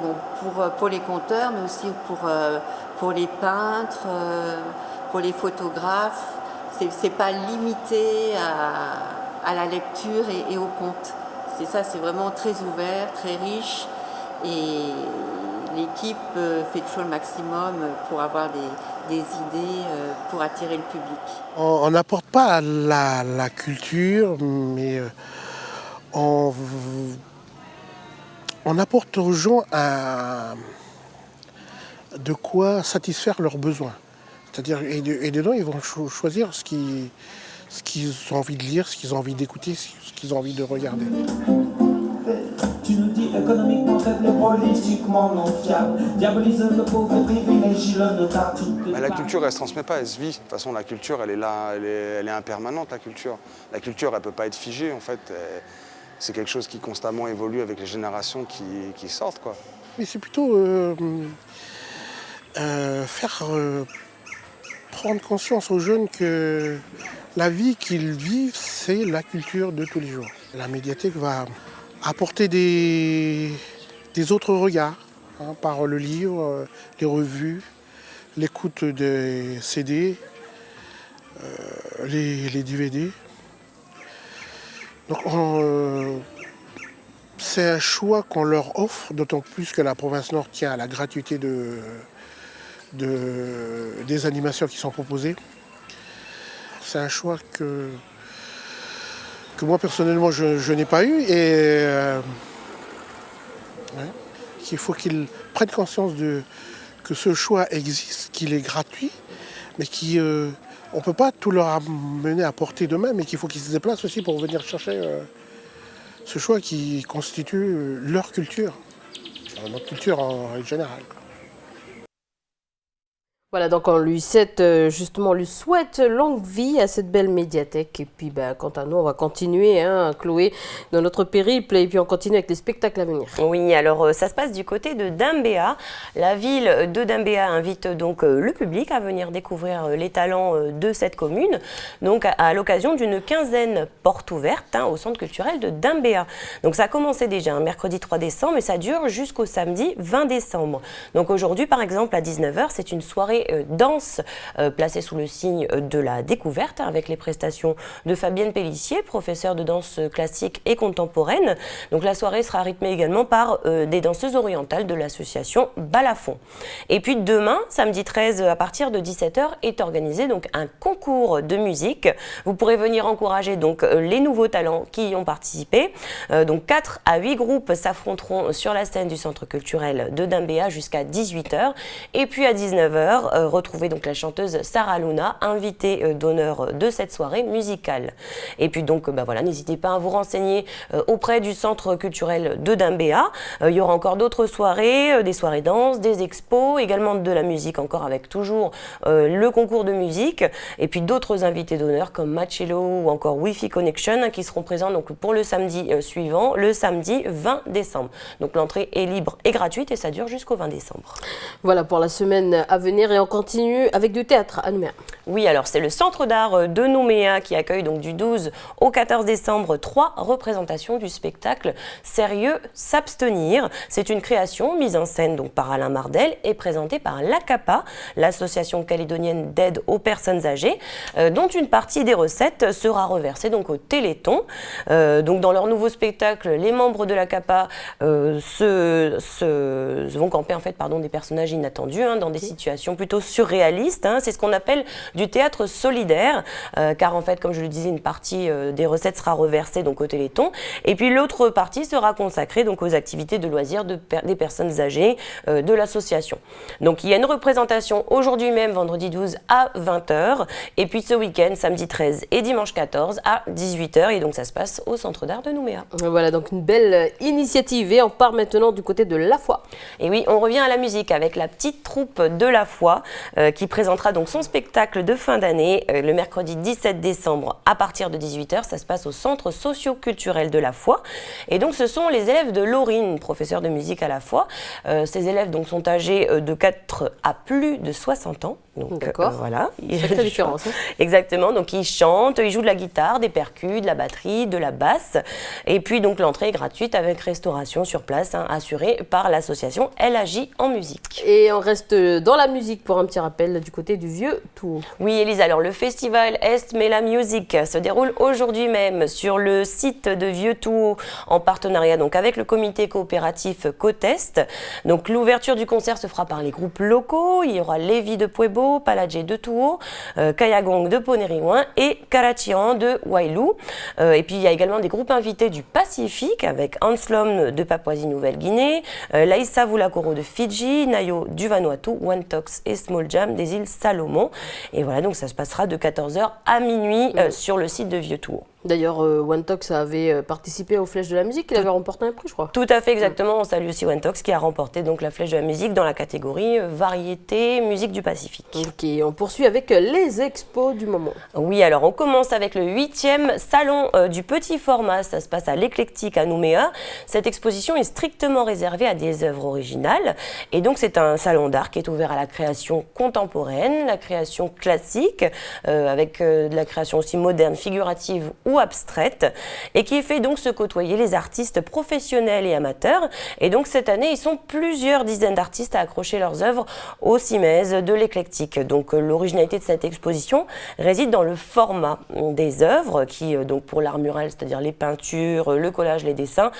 pour les conteurs, mais aussi pour les peintres, pour les photographes. C'est pas limité à la lecture et au conte. C'est ça, c'est vraiment très ouvert, très riche. Et l'équipe fait toujours le maximum pour avoir des idées, pour attirer le public. On n'apporte pas la culture, mais on apporte aux gens de quoi satisfaire leurs besoins. C'est-à-dire, et dedans, ils vont choisir ce qu'ils ont envie de lire, ce qu'ils ont envie d'écouter, ce qu'ils ont envie de regarder. Tu nous dis économiquement faible, politiquement non fiable. Diabolise le pauvre, privilégie le notable. La culture, elle ne se transmet pas, elle se vit. De toute façon, la culture, elle est là, elle est impermanente, la culture. La culture, elle ne peut pas être figée, en fait. C'est quelque chose qui constamment évolue avec les générations qui sortent, quoi. Mais c'est plutôt faire prendre conscience aux jeunes que la vie qu'ils vivent, c'est la culture de tous les jours. La médiathèque va apporter des autres regards par le livre, les revues, l'écoute des CD, les DVD. Donc c'est un choix qu'on leur offre, d'autant plus que la province Nord tient à la gratuité des animations qui sont proposées. C'est un choix que moi personnellement je n'ai pas eu et qu'il faut qu'ils prennent conscience que ce choix existe, qu'il est gratuit, mais on ne peut pas tout leur amener à portée de main, mais qu'il faut qu'ils se déplacent aussi pour venir chercher ce choix qui constitue leur culture, notre culture en général. Voilà, donc on lui souhaite longue vie à cette belle médiathèque. Et puis, quant à nous, on va continuer, Chloé, dans notre périple. Et puis, on continue avec les spectacles à venir. Oui, alors ça se passe du côté de Dambéa. La ville de Dambéa invite donc le public à venir découvrir les talents de cette commune. Donc, à l'occasion d'une quinzaine portes ouvertes au centre culturel de Dambéa. Donc, ça a commencé déjà mercredi 3 décembre et ça dure jusqu'au samedi 20 décembre. Donc, aujourd'hui, par exemple, à 19h, c'est une soirée danse placée sous le signe de la découverte avec les prestations de Fabienne Pellissier, professeure de danse classique et contemporaine. Donc la soirée sera rythmée également par des danseuses orientales de l'association Balafon. Et puis demain, samedi 13, à partir de 17h, est organisé donc un concours de musique. Vous pourrez venir encourager donc les nouveaux talents qui y ont participé. Donc 4 à 8 groupes s'affronteront sur la scène du centre culturel de Dambéa jusqu'à 18h. Et puis à 19h, retrouver donc la chanteuse Sarah Luna, invitée d'honneur de cette soirée musicale. Et puis donc, voilà, n'hésitez pas à vous renseigner auprès du Centre culturel de Dambéa. Il y aura encore d'autres soirées, des soirées danse, des expos, également de la musique encore avec toujours le concours de musique, et puis d'autres invités d'honneur comme Machello ou encore Wi-Fi Connection qui seront présents donc pour le samedi suivant, le samedi 20 décembre. Donc l'entrée est libre et gratuite et ça dure jusqu'au 20 décembre. Voilà pour la semaine à venir et on continue avec du théâtre à Nouméa. Oui, alors c'est le Centre d'art de Nouméa qui accueille donc du 12 au 14 décembre 3 représentations du spectacle Sérieux s'abstenir. C'est une création mise en scène donc par Alain Mardel et présentée par l'ACAPA, l'association calédonienne d'aide aux personnes âgées, dont une partie des recettes sera reversée donc au Téléthon. Donc dans leur nouveau spectacle, les membres de l'ACAPA vont camper en fait des personnages inattendus dans des situations plutôt surréalistes. C'est ce qu'on appelle du théâtre solidaire, car en fait, comme je le disais, une partie des recettes sera reversée donc au Téléthon, et puis l'autre partie sera consacrée donc aux activités de loisirs des personnes âgées de l'association. Donc il y a une représentation aujourd'hui même, vendredi 12 à 20h, et puis ce week-end, samedi 13 et dimanche 14 à 18h, et donc ça se passe au Centre d'art de Nouméa. Voilà, donc une belle initiative, et on part maintenant du côté de La Foi. Et oui, on revient à la musique avec la petite troupe de La Foi qui présentera donc son spectacle de fin d'année le mercredi 17 décembre à partir de 18h. Ça se passe au Centre socio-culturel de La Foi. Et donc ce sont les élèves de Laurine, professeur de musique à La Foi. Ces élèves donc sont âgés de 4 à plus de 60 ans. D'accord. Voilà. C'est la différence. Exactement. Donc ils chantent, ils jouent de la guitare, des percus, de la batterie, de la basse. Et puis donc l'entrée est gratuite avec restauration sur place, assurée par l'association Elle agit en musique. Et on reste dans la musique pour un petit rappel du côté du Vieux Tour. Oui, Élise, alors le festival Est Mela Music se déroule aujourd'hui même sur le site de Vieux Tour en partenariat donc avec le comité coopératif Côte-Est. Donc l'ouverture du concert se fera par les groupes locaux. Il y aura Lévi de Puebo, Paladjé de Touo, Kayagong de Poneriwen et Karachian de Wailou. Et puis il y a également des groupes invités du Pacifique avec Anslom de Papouasie-Nouvelle-Guinée, Laïssa Voulakoro de Fidji, Nayo du Vanuatu, Wantox et Small Jam des îles Salomon. Et voilà, donc ça se passera de 14h à minuit sur le site de Vieux Tour. D'ailleurs, Wantox avait participé aux Flèches de la musique, il avait remporté un prix, je crois. Tout à fait, exactement. On salue aussi Wantox qui a remporté donc la Flèche de la musique dans la catégorie variété musique du Pacifique. Ok, on poursuit avec les expos du moment. Oui, alors on commence avec le 8e salon du petit format. Ça se passe à l'Éclectique à Nouméa. Cette exposition est strictement réservée à des œuvres originales. Et donc c'est un salon d'art qui est ouvert à la création contemporaine, la création classique, avec de la création aussi moderne, figurative ou abstraite, et qui fait donc se côtoyer les artistes professionnels et amateurs. Et donc cette année, ils sont plusieurs dizaines d'artistes à accrocher leurs œuvres au CIMES de l'Éclectique. Donc l'originalité de cette exposition réside dans le format des œuvres, qui donc pour l'art mural, c'est-à-dire les peintures, le collage, les dessins,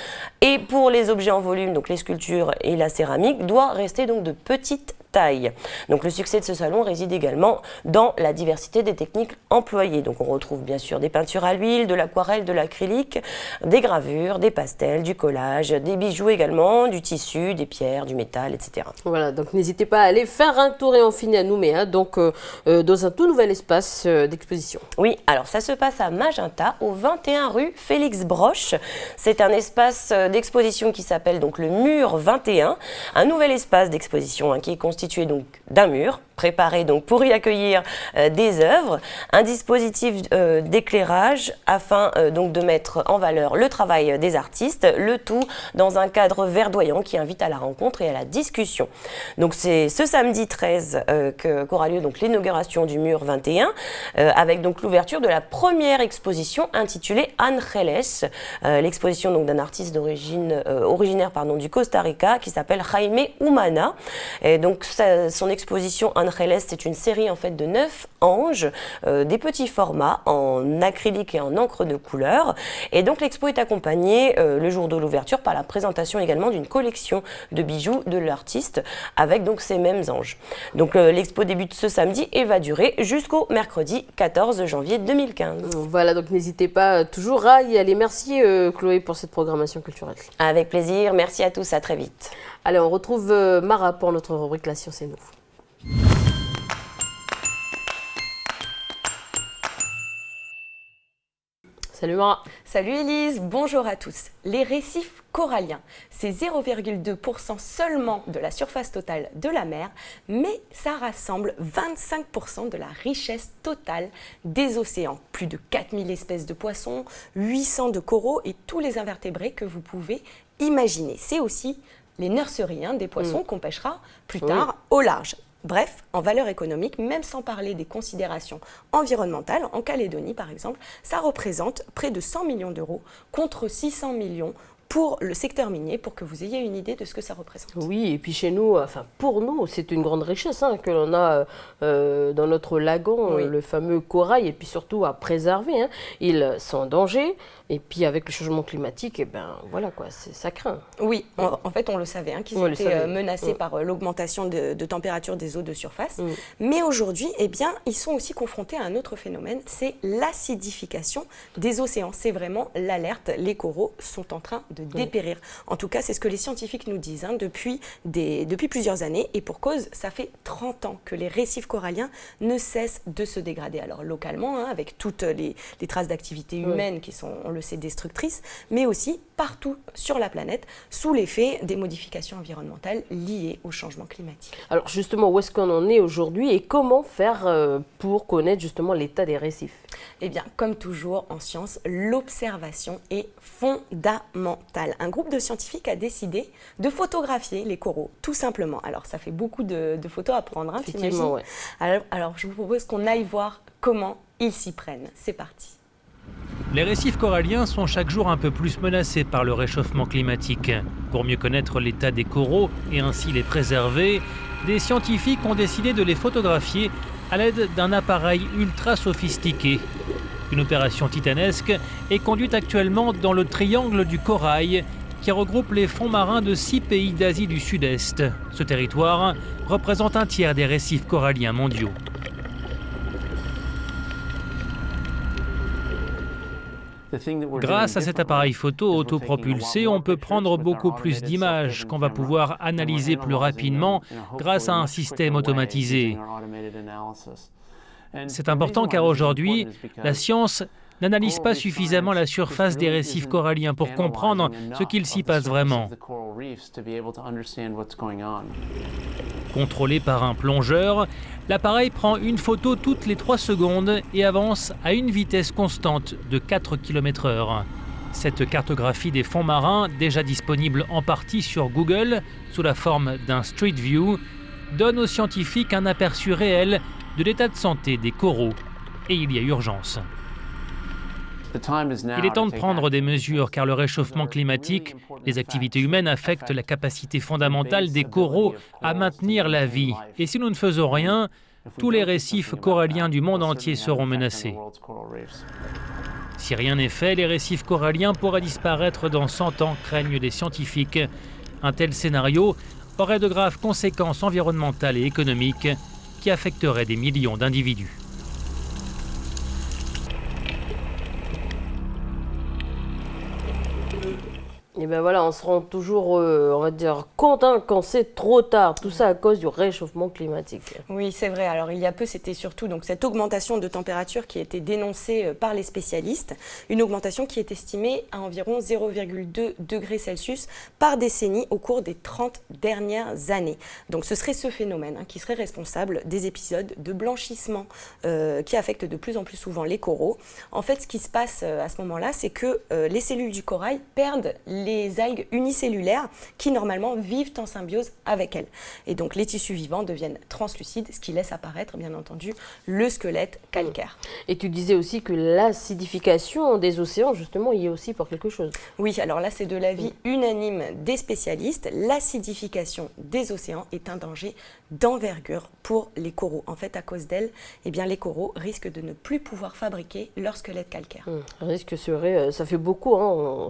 et pour les objets en volume, donc les sculptures et la céramique, doit rester donc de petites taille. Donc le succès de ce salon réside également dans la diversité des techniques employées. Donc on retrouve bien sûr des peintures à l'huile, de l'aquarelle, de l'acrylique, des gravures, des pastels, du collage, des bijoux également, du tissu, des pierres, du métal, etc. Voilà, donc n'hésitez pas à aller faire un tour et on finit à Nouméa, donc dans un tout nouvel espace d'exposition. Oui, alors ça se passe à Magenta, au 21 rue Félix Broche. C'est un espace d'exposition qui s'appelle donc le Mur 21, un nouvel espace d'exposition qui est constitué donc d'un mur préparé donc pour y accueillir des œuvres, un dispositif d'éclairage afin donc de mettre en valeur le travail des artistes, le tout dans un cadre verdoyant qui invite à la rencontre et à la discussion. Donc c'est ce samedi 13 qu'aura lieu donc l'inauguration du Mur 21 avec donc l'ouverture de la première exposition intitulée Angeles, l'exposition donc d'un artiste originaire du Costa Rica qui s'appelle Jaime Humana. Et donc son exposition Angeles, c'est une série en fait de 9 anges, des petits formats en acrylique et en encre de couleur. Et donc l'expo est accompagnée le jour de l'ouverture par la présentation également d'une collection de bijoux de l'artiste avec donc ces mêmes anges. Donc l'expo débute ce samedi et va durer jusqu'au mercredi 14 janvier 2015. Voilà, donc n'hésitez pas toujours à y aller. Merci Chloé pour cette programmation culturelle. Avec plaisir, merci à tous, à très vite. Allez, on retrouve Mara pour notre rubrique La Science et nous. Salut Mara. Salut Élise, bonjour à tous. Les récifs coralliens, c'est 0,2% seulement de la surface totale de la mer, mais ça rassemble 25% de la richesse totale des océans. Plus de 4000 espèces de poissons, 800 de coraux et tous les invertébrés que vous pouvez imaginer. C'est aussi les nurseries des poissons qu'on pêchera plus tard au large. Bref, en valeur économique, même sans parler des considérations environnementales, en Calédonie par exemple, ça représente près de 100 millions d'euros contre 600 millions pour le secteur minier, pour que vous ayez une idée de ce que ça représente. Oui, et puis chez nous, enfin pour nous, c'est une grande richesse que l'on a dans notre lagon, le fameux corail, et puis surtout à préserver. Ils sont en danger, et puis avec le changement climatique, eh ben voilà quoi, ça craint. Oui, en fait on le savait, qu'ils étaient menacés par l'augmentation de température des eaux de surface. Mais aujourd'hui, eh bien, ils sont aussi confrontés à un autre phénomène, c'est l'acidification des océans. C'est vraiment l'alerte, les coraux sont en train de dépérir. En tout cas, c'est ce que les scientifiques nous disent depuis plusieurs années. Et pour cause, ça fait 30 ans que les récifs coralliens ne cessent de se dégrader. Alors localement, avec toutes les traces d'activité humaine qui sont, on le sait, destructrices, mais aussi partout sur la planète, sous l'effet des modifications environnementales liées au changement climatique. Alors justement, où est-ce qu'on en est aujourd'hui et comment faire pour connaître justement l'état des récifs? Eh bien, comme toujours en science, l'observation est fondamentale. Un groupe de scientifiques a décidé de photographier les coraux, tout simplement. Alors, ça fait beaucoup de photos à prendre, t'imagines ? Ouais. Alors, je vous propose qu'on aille voir comment ils s'y prennent. C'est parti. Les récifs coralliens sont chaque jour un peu plus menacés par le réchauffement climatique. Pour mieux connaître l'état des coraux et ainsi les préserver, des scientifiques ont décidé de les photographier à l'aide d'un appareil ultra sophistiqué. Une opération titanesque est conduite actuellement dans le triangle du corail qui regroupe les fonds marins de 6 pays d'Asie du Sud-Est. Ce territoire représente un tiers des récifs coralliens mondiaux. Grâce à cet appareil photo autopropulsé, on peut prendre beaucoup plus d'images qu'on va pouvoir analyser plus rapidement grâce à un système automatisé. C'est important car aujourd'hui, la science n'analyse pas suffisamment la surface des récifs coralliens pour comprendre ce qu'il s'y passe vraiment. Contrôlé par un plongeur, l'appareil prend une photo toutes les 3 secondes et avance à une vitesse constante de 4 km/h. Cette cartographie des fonds marins, déjà disponible en partie sur Google sous la forme d'un Street View, donne aux scientifiques un aperçu réel de l'état de santé des coraux. Et il y a urgence. Il est temps de prendre des mesures car le réchauffement climatique, les activités humaines affectent la capacité fondamentale des coraux à maintenir la vie. Et si nous ne faisons rien, tous les récifs coralliens du monde entier seront menacés. Si rien n'est fait, les récifs coralliens pourraient disparaître dans 100 ans, craignent les scientifiques. Un tel scénario aurait de graves conséquences environnementales et économiques qui affecteraient des millions d'individus. Et bien voilà, on se rend toujours, on va dire, compte quand c'est trop tard. Tout ça à cause du réchauffement climatique. Oui, c'est vrai. Alors il y a peu, c'était surtout donc, cette augmentation de température qui a été dénoncée par les spécialistes. Une augmentation qui est estimée à environ 0,2 degrés Celsius par décennie au cours des 30 dernières années. Donc ce serait ce phénomène qui serait responsable des épisodes de blanchissement qui affectent de plus en plus souvent les coraux. En fait, ce qui se passe à ce moment-là, c'est que les cellules du corail perdent les algues unicellulaires qui normalement vivent en symbiose avec elles. Et donc les tissus vivants deviennent translucides, ce qui laisse apparaître bien entendu le squelette calcaire. Et tu disais aussi que l'acidification des océans justement y est aussi pour quelque chose. Oui, alors là c'est de l'avis unanime des spécialistes. L'acidification des océans est un danger d'envergure pour les coraux. En fait, à cause d'elle, eh bien, les coraux risquent de ne plus pouvoir fabriquer leur squelette calcaire. Risque serait, ça fait beaucoup,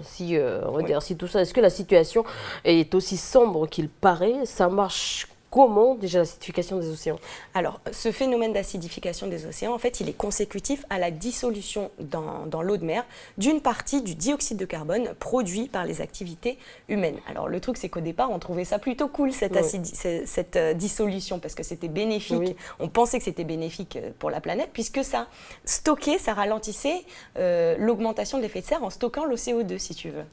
si, on va dire, si tout ça. Est-ce que la situation est aussi sombre qu'il paraît? Ça marche comment déjà l'acidification des océans? Alors, ce phénomène d'acidification des océans, en fait, il est consécutif à la dissolution dans l'eau de mer d'une partie du dioxyde de carbone produit par les activités humaines. Alors, le truc, c'est qu'au départ, on trouvait ça plutôt cool, cette dissolution, parce que c'était bénéfique. Oui. On pensait que c'était bénéfique pour la planète, puisque ça stockait, ça ralentissait l'augmentation de l'effet de serre en stockant le CO2, si tu veux.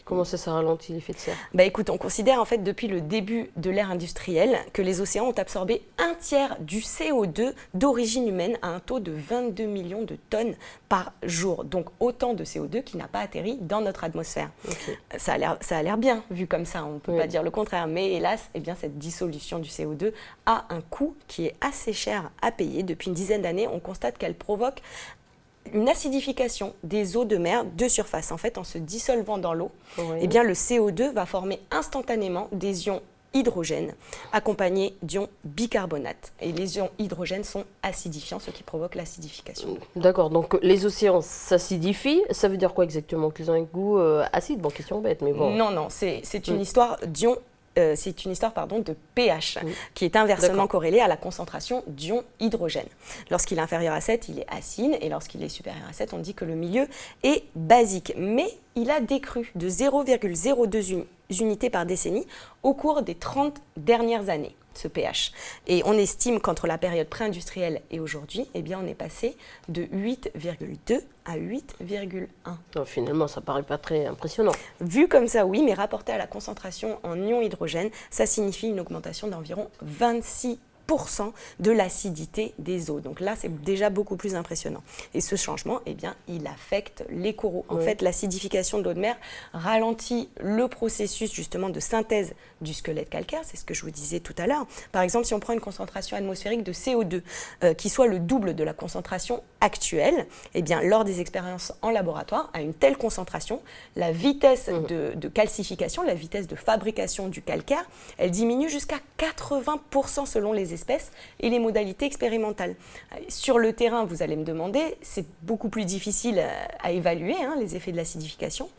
Comment ça ralentit l'effet de serre? Écoute, on considère en fait depuis le début de l'ère industrielle que les océans ont absorbé 1/3 du CO2 d'origine humaine à un taux de 22 millions de tonnes par jour. Donc autant de CO2 qui n'a pas atterri dans notre atmosphère. Okay. Ça a l'air bien vu comme ça, on ne peut pas dire le contraire. Mais hélas, cette dissolution du CO2 a un coût qui est assez cher à payer. Depuis une dizaine d'années, on constate qu'elle provoque une acidification des eaux de mer de surface. En fait, en se dissolvant dans l'eau, le CO2 va former instantanément des ions hydrogène accompagnés d'ions bicarbonate. Et les ions hydrogène sont acidifiants, ce qui provoque l'acidification. D'accord, donc les océans s'acidifient. Ça veut dire quoi exactement? Qu'ils ont un goût acide? Bon, question bête, mais bon. Non, c'est une histoire d'ions. C'est une histoire de pH qui est inversement corrélée à la concentration d'ion hydrogène. Lorsqu'il est inférieur à 7, il est acide et lorsqu'il est supérieur à 7, on dit que le milieu est basique. Mais il a décru de 0,02 unités par décennie au cours des 30 dernières années, ce pH. Et on estime qu'entre la période pré-industrielle et aujourd'hui, on est passé de 8,2 à 8,1. Finalement, ça paraît pas très impressionnant. Vu comme ça, oui, mais rapporté à la concentration en ion hydrogène, ça signifie une augmentation d'environ 26% de l'acidité des eaux. Donc là, c'est déjà beaucoup plus impressionnant. Et ce changement, il affecte les coraux. En fait, l'acidification de l'eau de mer ralentit le processus justement de synthèse du squelette calcaire, c'est ce que je vous disais tout à l'heure. Par exemple, si on prend une concentration atmosphérique de CO2 qui soit le double de la concentration actuelle, lors des expériences en laboratoire, à une telle concentration, la vitesse de calcification, la vitesse de fabrication du calcaire, elle diminue jusqu'à 80% selon les espèces et les modalités expérimentales. Sur le terrain, vous allez me demander, c'est beaucoup plus difficile à évaluer les effets de l'acidification,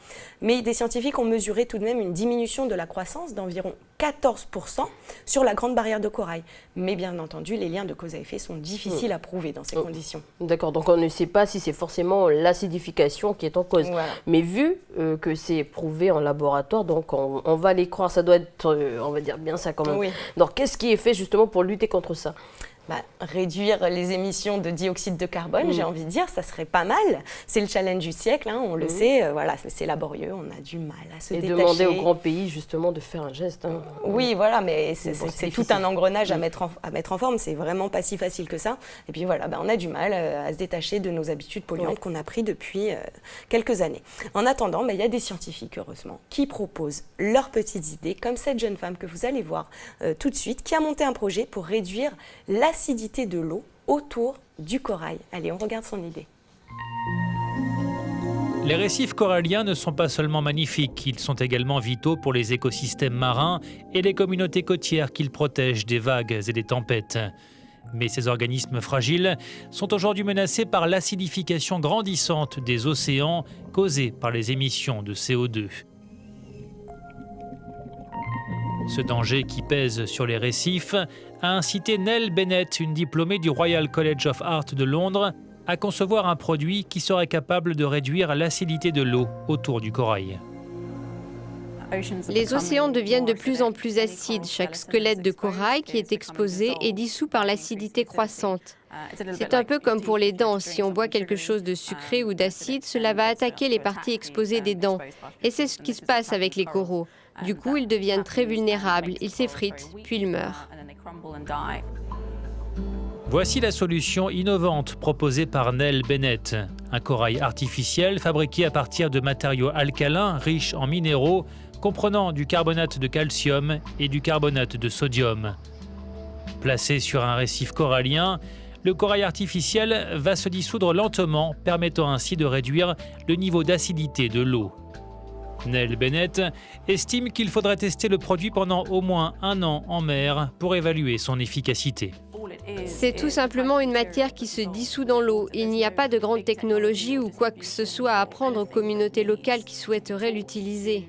mais des scientifiques ont mesuré tout de même une diminution de la croissance d'environ 14% sur la grande barrière de corail. Mais bien entendu, les liens de cause à effet sont difficiles à prouver dans ces conditions. D'accord, donc on ne sait pas si c'est forcément l'acidification qui est en cause. Voilà. Mais vu que c'est prouvé en laboratoire, donc on va les croire, ça doit être, on va dire bien ça quand même. Oui. Donc qu'est-ce qui est fait justement pour lutter contre ça? Réduire les émissions de dioxyde de carbone, j'ai envie de dire, ça serait pas mal. C'est le challenge du siècle, on le sait, c'est laborieux, on a du mal à se détacher. Et demander aux grands pays justement de faire un geste. Oui, voilà, mais c'est tout un engrenage à mettre en forme, c'est vraiment pas si facile que ça. Et puis voilà, on a du mal à se détacher de nos habitudes polluantes qu'on a prises depuis quelques années. En attendant, il y a des scientifiques, heureusement, qui proposent leurs petites idées, comme cette jeune femme que vous allez voir tout de suite, qui a monté un projet pour réduire l'acidité de l'eau autour du corail. Allez, on regarde son idée. Les récifs coralliens ne sont pas seulement magnifiques, ils sont également vitaux pour les écosystèmes marins et les communautés côtières qu'ils protègent des vagues et des tempêtes. Mais ces organismes fragiles sont aujourd'hui menacés par l'acidification grandissante des océans causée par les émissions de CO2. Ce danger qui pèse sur les récifs a incité Nell Bennett, une diplômée du Royal College of Art de Londres, à concevoir un produit qui serait capable de réduire l'acidité de l'eau autour du corail. Les océans deviennent de plus en plus acides. Chaque squelette de corail qui est exposé est dissous par l'acidité croissante. C'est un peu comme pour les dents. Si on boit quelque chose de sucré ou d'acide, cela va attaquer les parties exposées des dents. Et c'est ce qui se passe avec les coraux. Du coup, ils deviennent très vulnérables, ils s'effritent, puis ils meurent. Voici la solution innovante proposée par Nell Bennett. Un corail artificiel fabriqué à partir de matériaux alcalins riches en minéraux, comprenant du carbonate de calcium et du carbonate de sodium. Placé sur un récif corallien, le corail artificiel va se dissoudre lentement, permettant ainsi de réduire le niveau d'acidité de l'eau. Nell Bennett estime qu'il faudrait tester le produit pendant au moins 1 an en mer pour évaluer son efficacité. C'est tout simplement une matière qui se dissout dans l'eau. Il n'y a pas de grande technologie ou quoi que ce soit à apprendre aux communautés locales qui souhaiteraient l'utiliser.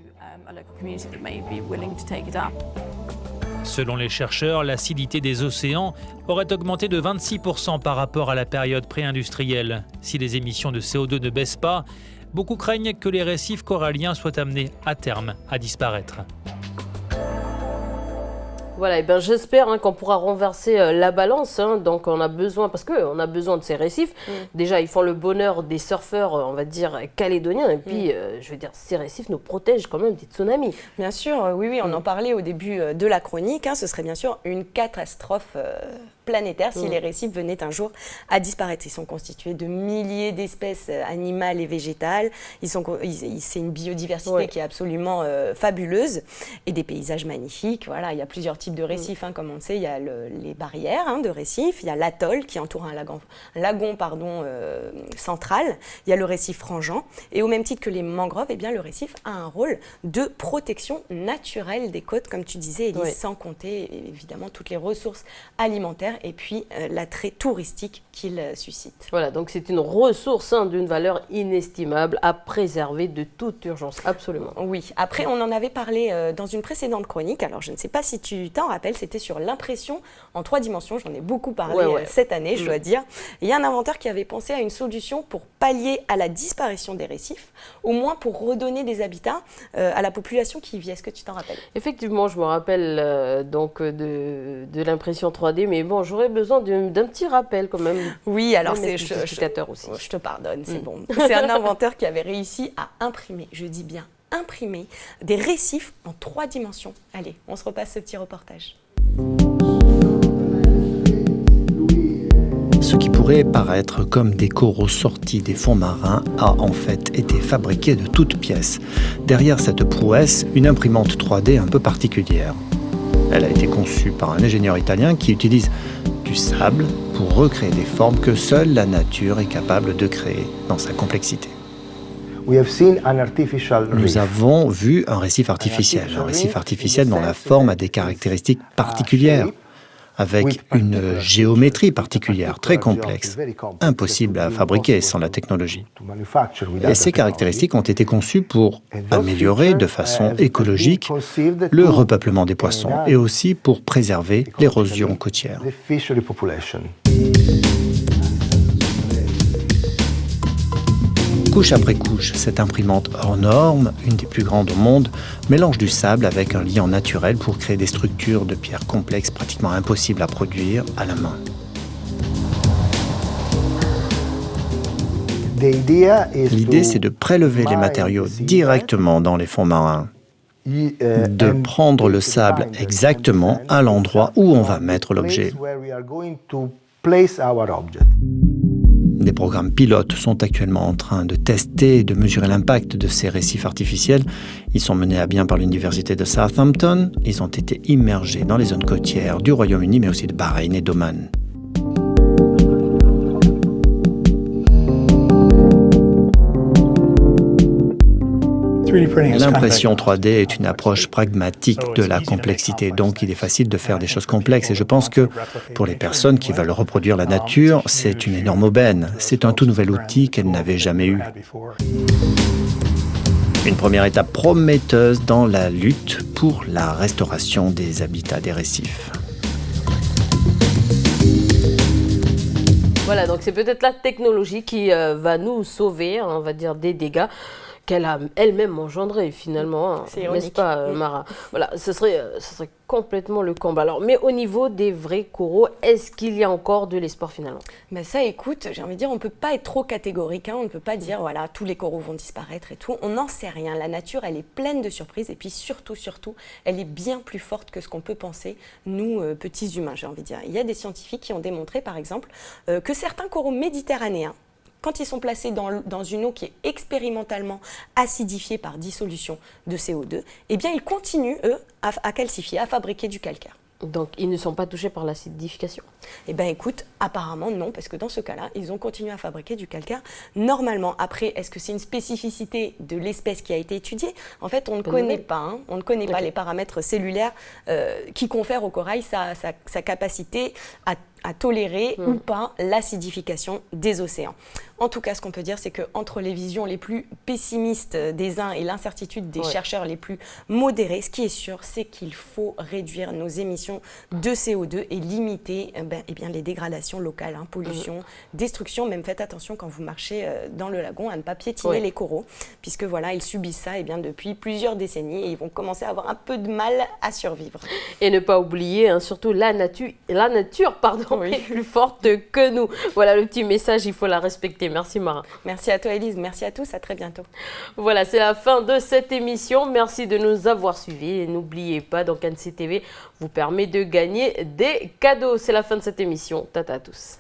Selon les chercheurs, l'acidité des océans aurait augmenté de 26% par rapport à la période pré-industrielle. Si les émissions de CO2 ne baissent pas, beaucoup craignent que les récifs coralliens soient amenés à terme à disparaître. Voilà, et ben j'espère qu'on pourra renverser la balance. Donc on a besoin, parce qu'on a besoin de ces récifs. Déjà, ils font le bonheur des surfeurs, on va dire, calédoniens. Et puis, je veux dire, ces récifs nous protègent quand même des tsunamis. Bien sûr, oui, on en parlait au début de la chronique. Ce serait bien sûr une catastrophe planétaire si les récifs venaient un jour à disparaître. Ils sont constitués de milliers d'espèces animales et végétales. C'est une biodiversité qui est absolument fabuleuse et des paysages magnifiques. Voilà, il y a plusieurs types de récifs, comme on le sait. Il y a les barrières de récifs, il y a l'atoll qui entoure un lagon central, il y a le récif frangeant. Et au même titre que les mangroves, eh bien, le récif a un rôle de protection naturelle des côtes, comme tu disais, Élise, sans compter évidemment toutes les ressources alimentaires et puis l'attrait touristique qu'il suscite. Voilà, donc c'est une ressource d'une valeur inestimable à préserver de toute urgence, absolument. Oui, après on en avait parlé dans une précédente chronique, alors je ne sais pas si tu t'en rappelles, c'était sur l'impression en 3 dimensions, j'en ai beaucoup parlé cette année, je dois dire. Il y a un inventeur qui avait pensé à une solution pour pallier à la disparition des récifs, au moins pour redonner des habitats à la population qui y vit. Est-ce que tu t'en rappelles? Effectivement, je me rappelle donc de l'impression 3D, mais bon, j'aurais besoin d'un petit rappel quand même. Oui, alors c'est je te pardonne, c'est bon. C'est un inventeur qui avait réussi à imprimer, je dis bien imprimer, des récifs en 3 dimensions. Allez, on se repasse ce petit reportage. Ce qui pourrait paraître comme des coraux sortis des fonds marins a en fait été fabriqué de toutes pièces. Derrière cette prouesse, une imprimante 3D un peu particulière. Elle a été conçue par un ingénieur italien qui utilise du sable pour recréer des formes que seule la nature est capable de créer dans sa complexité. Nous avons vu un récif artificiel dont la forme a des caractéristiques particulières, avec une géométrie particulière, très complexe, impossible à fabriquer sans la technologie. Et ces caractéristiques ont été conçues pour améliorer de façon écologique le repeuplement des poissons et aussi pour préserver l'érosion côtière. Couche après couche, cette imprimante hors norme, une des plus grandes au monde, mélange du sable avec un liant naturel pour créer des structures de pierres complexes pratiquement impossibles à produire à la main. L'idée, c'est de prélever les matériaux directement dans les fonds marins, de prendre le sable exactement à l'endroit où on va mettre l'objet. Des programmes pilotes sont actuellement en train de tester et de mesurer l'impact de ces récifs artificiels. Ils sont menés à bien par l'université de Southampton. Ils ont été immergés dans les zones côtières du Royaume-Uni, mais aussi de Bahreïn et d'Oman. L'impression 3D est une approche pragmatique de la complexité, donc il est facile de faire des choses complexes et je pense que pour les personnes qui veulent reproduire la nature, c'est une énorme aubaine. C'est un tout nouvel outil qu'elles n'avaient jamais eu. Une première étape prometteuse dans la lutte pour la restauration des habitats des récifs. Voilà, donc c'est peut-être la technologie qui va nous sauver, on va dire, des dégâts qu'elle a elle-même engendré finalement, n'est-ce pas Mara? Voilà, ce serait complètement le combat. Alors, mais au niveau des vrais coraux, est-ce qu'il y a encore de l'espoir finalement? Ben ça, écoute, j'ai envie de dire, on ne peut pas être trop catégorique, on ne peut pas dire, voilà, tous les coraux vont disparaître et tout, on n'en sait rien. La nature, elle est pleine de surprises et puis surtout, elle est bien plus forte que ce qu'on peut penser, nous, petits humains, j'ai envie de dire. Il y a des scientifiques qui ont démontré, par exemple, que certains coraux méditerranéens, quand ils sont placés dans une eau qui est expérimentalement acidifiée par dissolution de CO2, eh bien, ils continuent, eux, à calcifier, à fabriquer du calcaire. Donc, ils ne sont pas touchés par l'acidification? Eh bien, écoute, apparemment non, parce que dans ce cas-là, ils ont continué à fabriquer du calcaire normalement. Après, est-ce que c'est une spécificité de l'espèce qui a été étudiée? En fait, on ne connaît pas. On ne connaît pas les paramètres cellulaires qui confèrent au corail sa capacité à tolérer ou pas l'acidification des océans. En tout cas, ce qu'on peut dire, c'est qu'entre les visions les plus pessimistes des uns et l'incertitude des chercheurs les plus modérés, ce qui est sûr, c'est qu'il faut réduire nos émissions de CO2 et limiter les dégradations locales, pollution, destruction. Même faites attention quand vous marchez dans le lagon à ne pas piétiner les coraux, puisque voilà, ils subissent ça depuis plusieurs décennies et ils vont commencer à avoir un peu de mal à survivre. Et ne pas oublier, surtout la nature est plus forte que nous. Voilà le petit message, il faut la respecter. Merci Mara. Merci à toi Élise, merci à tous, à très bientôt. Voilà, c'est la fin de cette émission. Merci de nous avoir suivis et n'oubliez pas, donc Annecy TV vous permet de gagner des cadeaux. C'est la fin de cette émission. Tata à tous.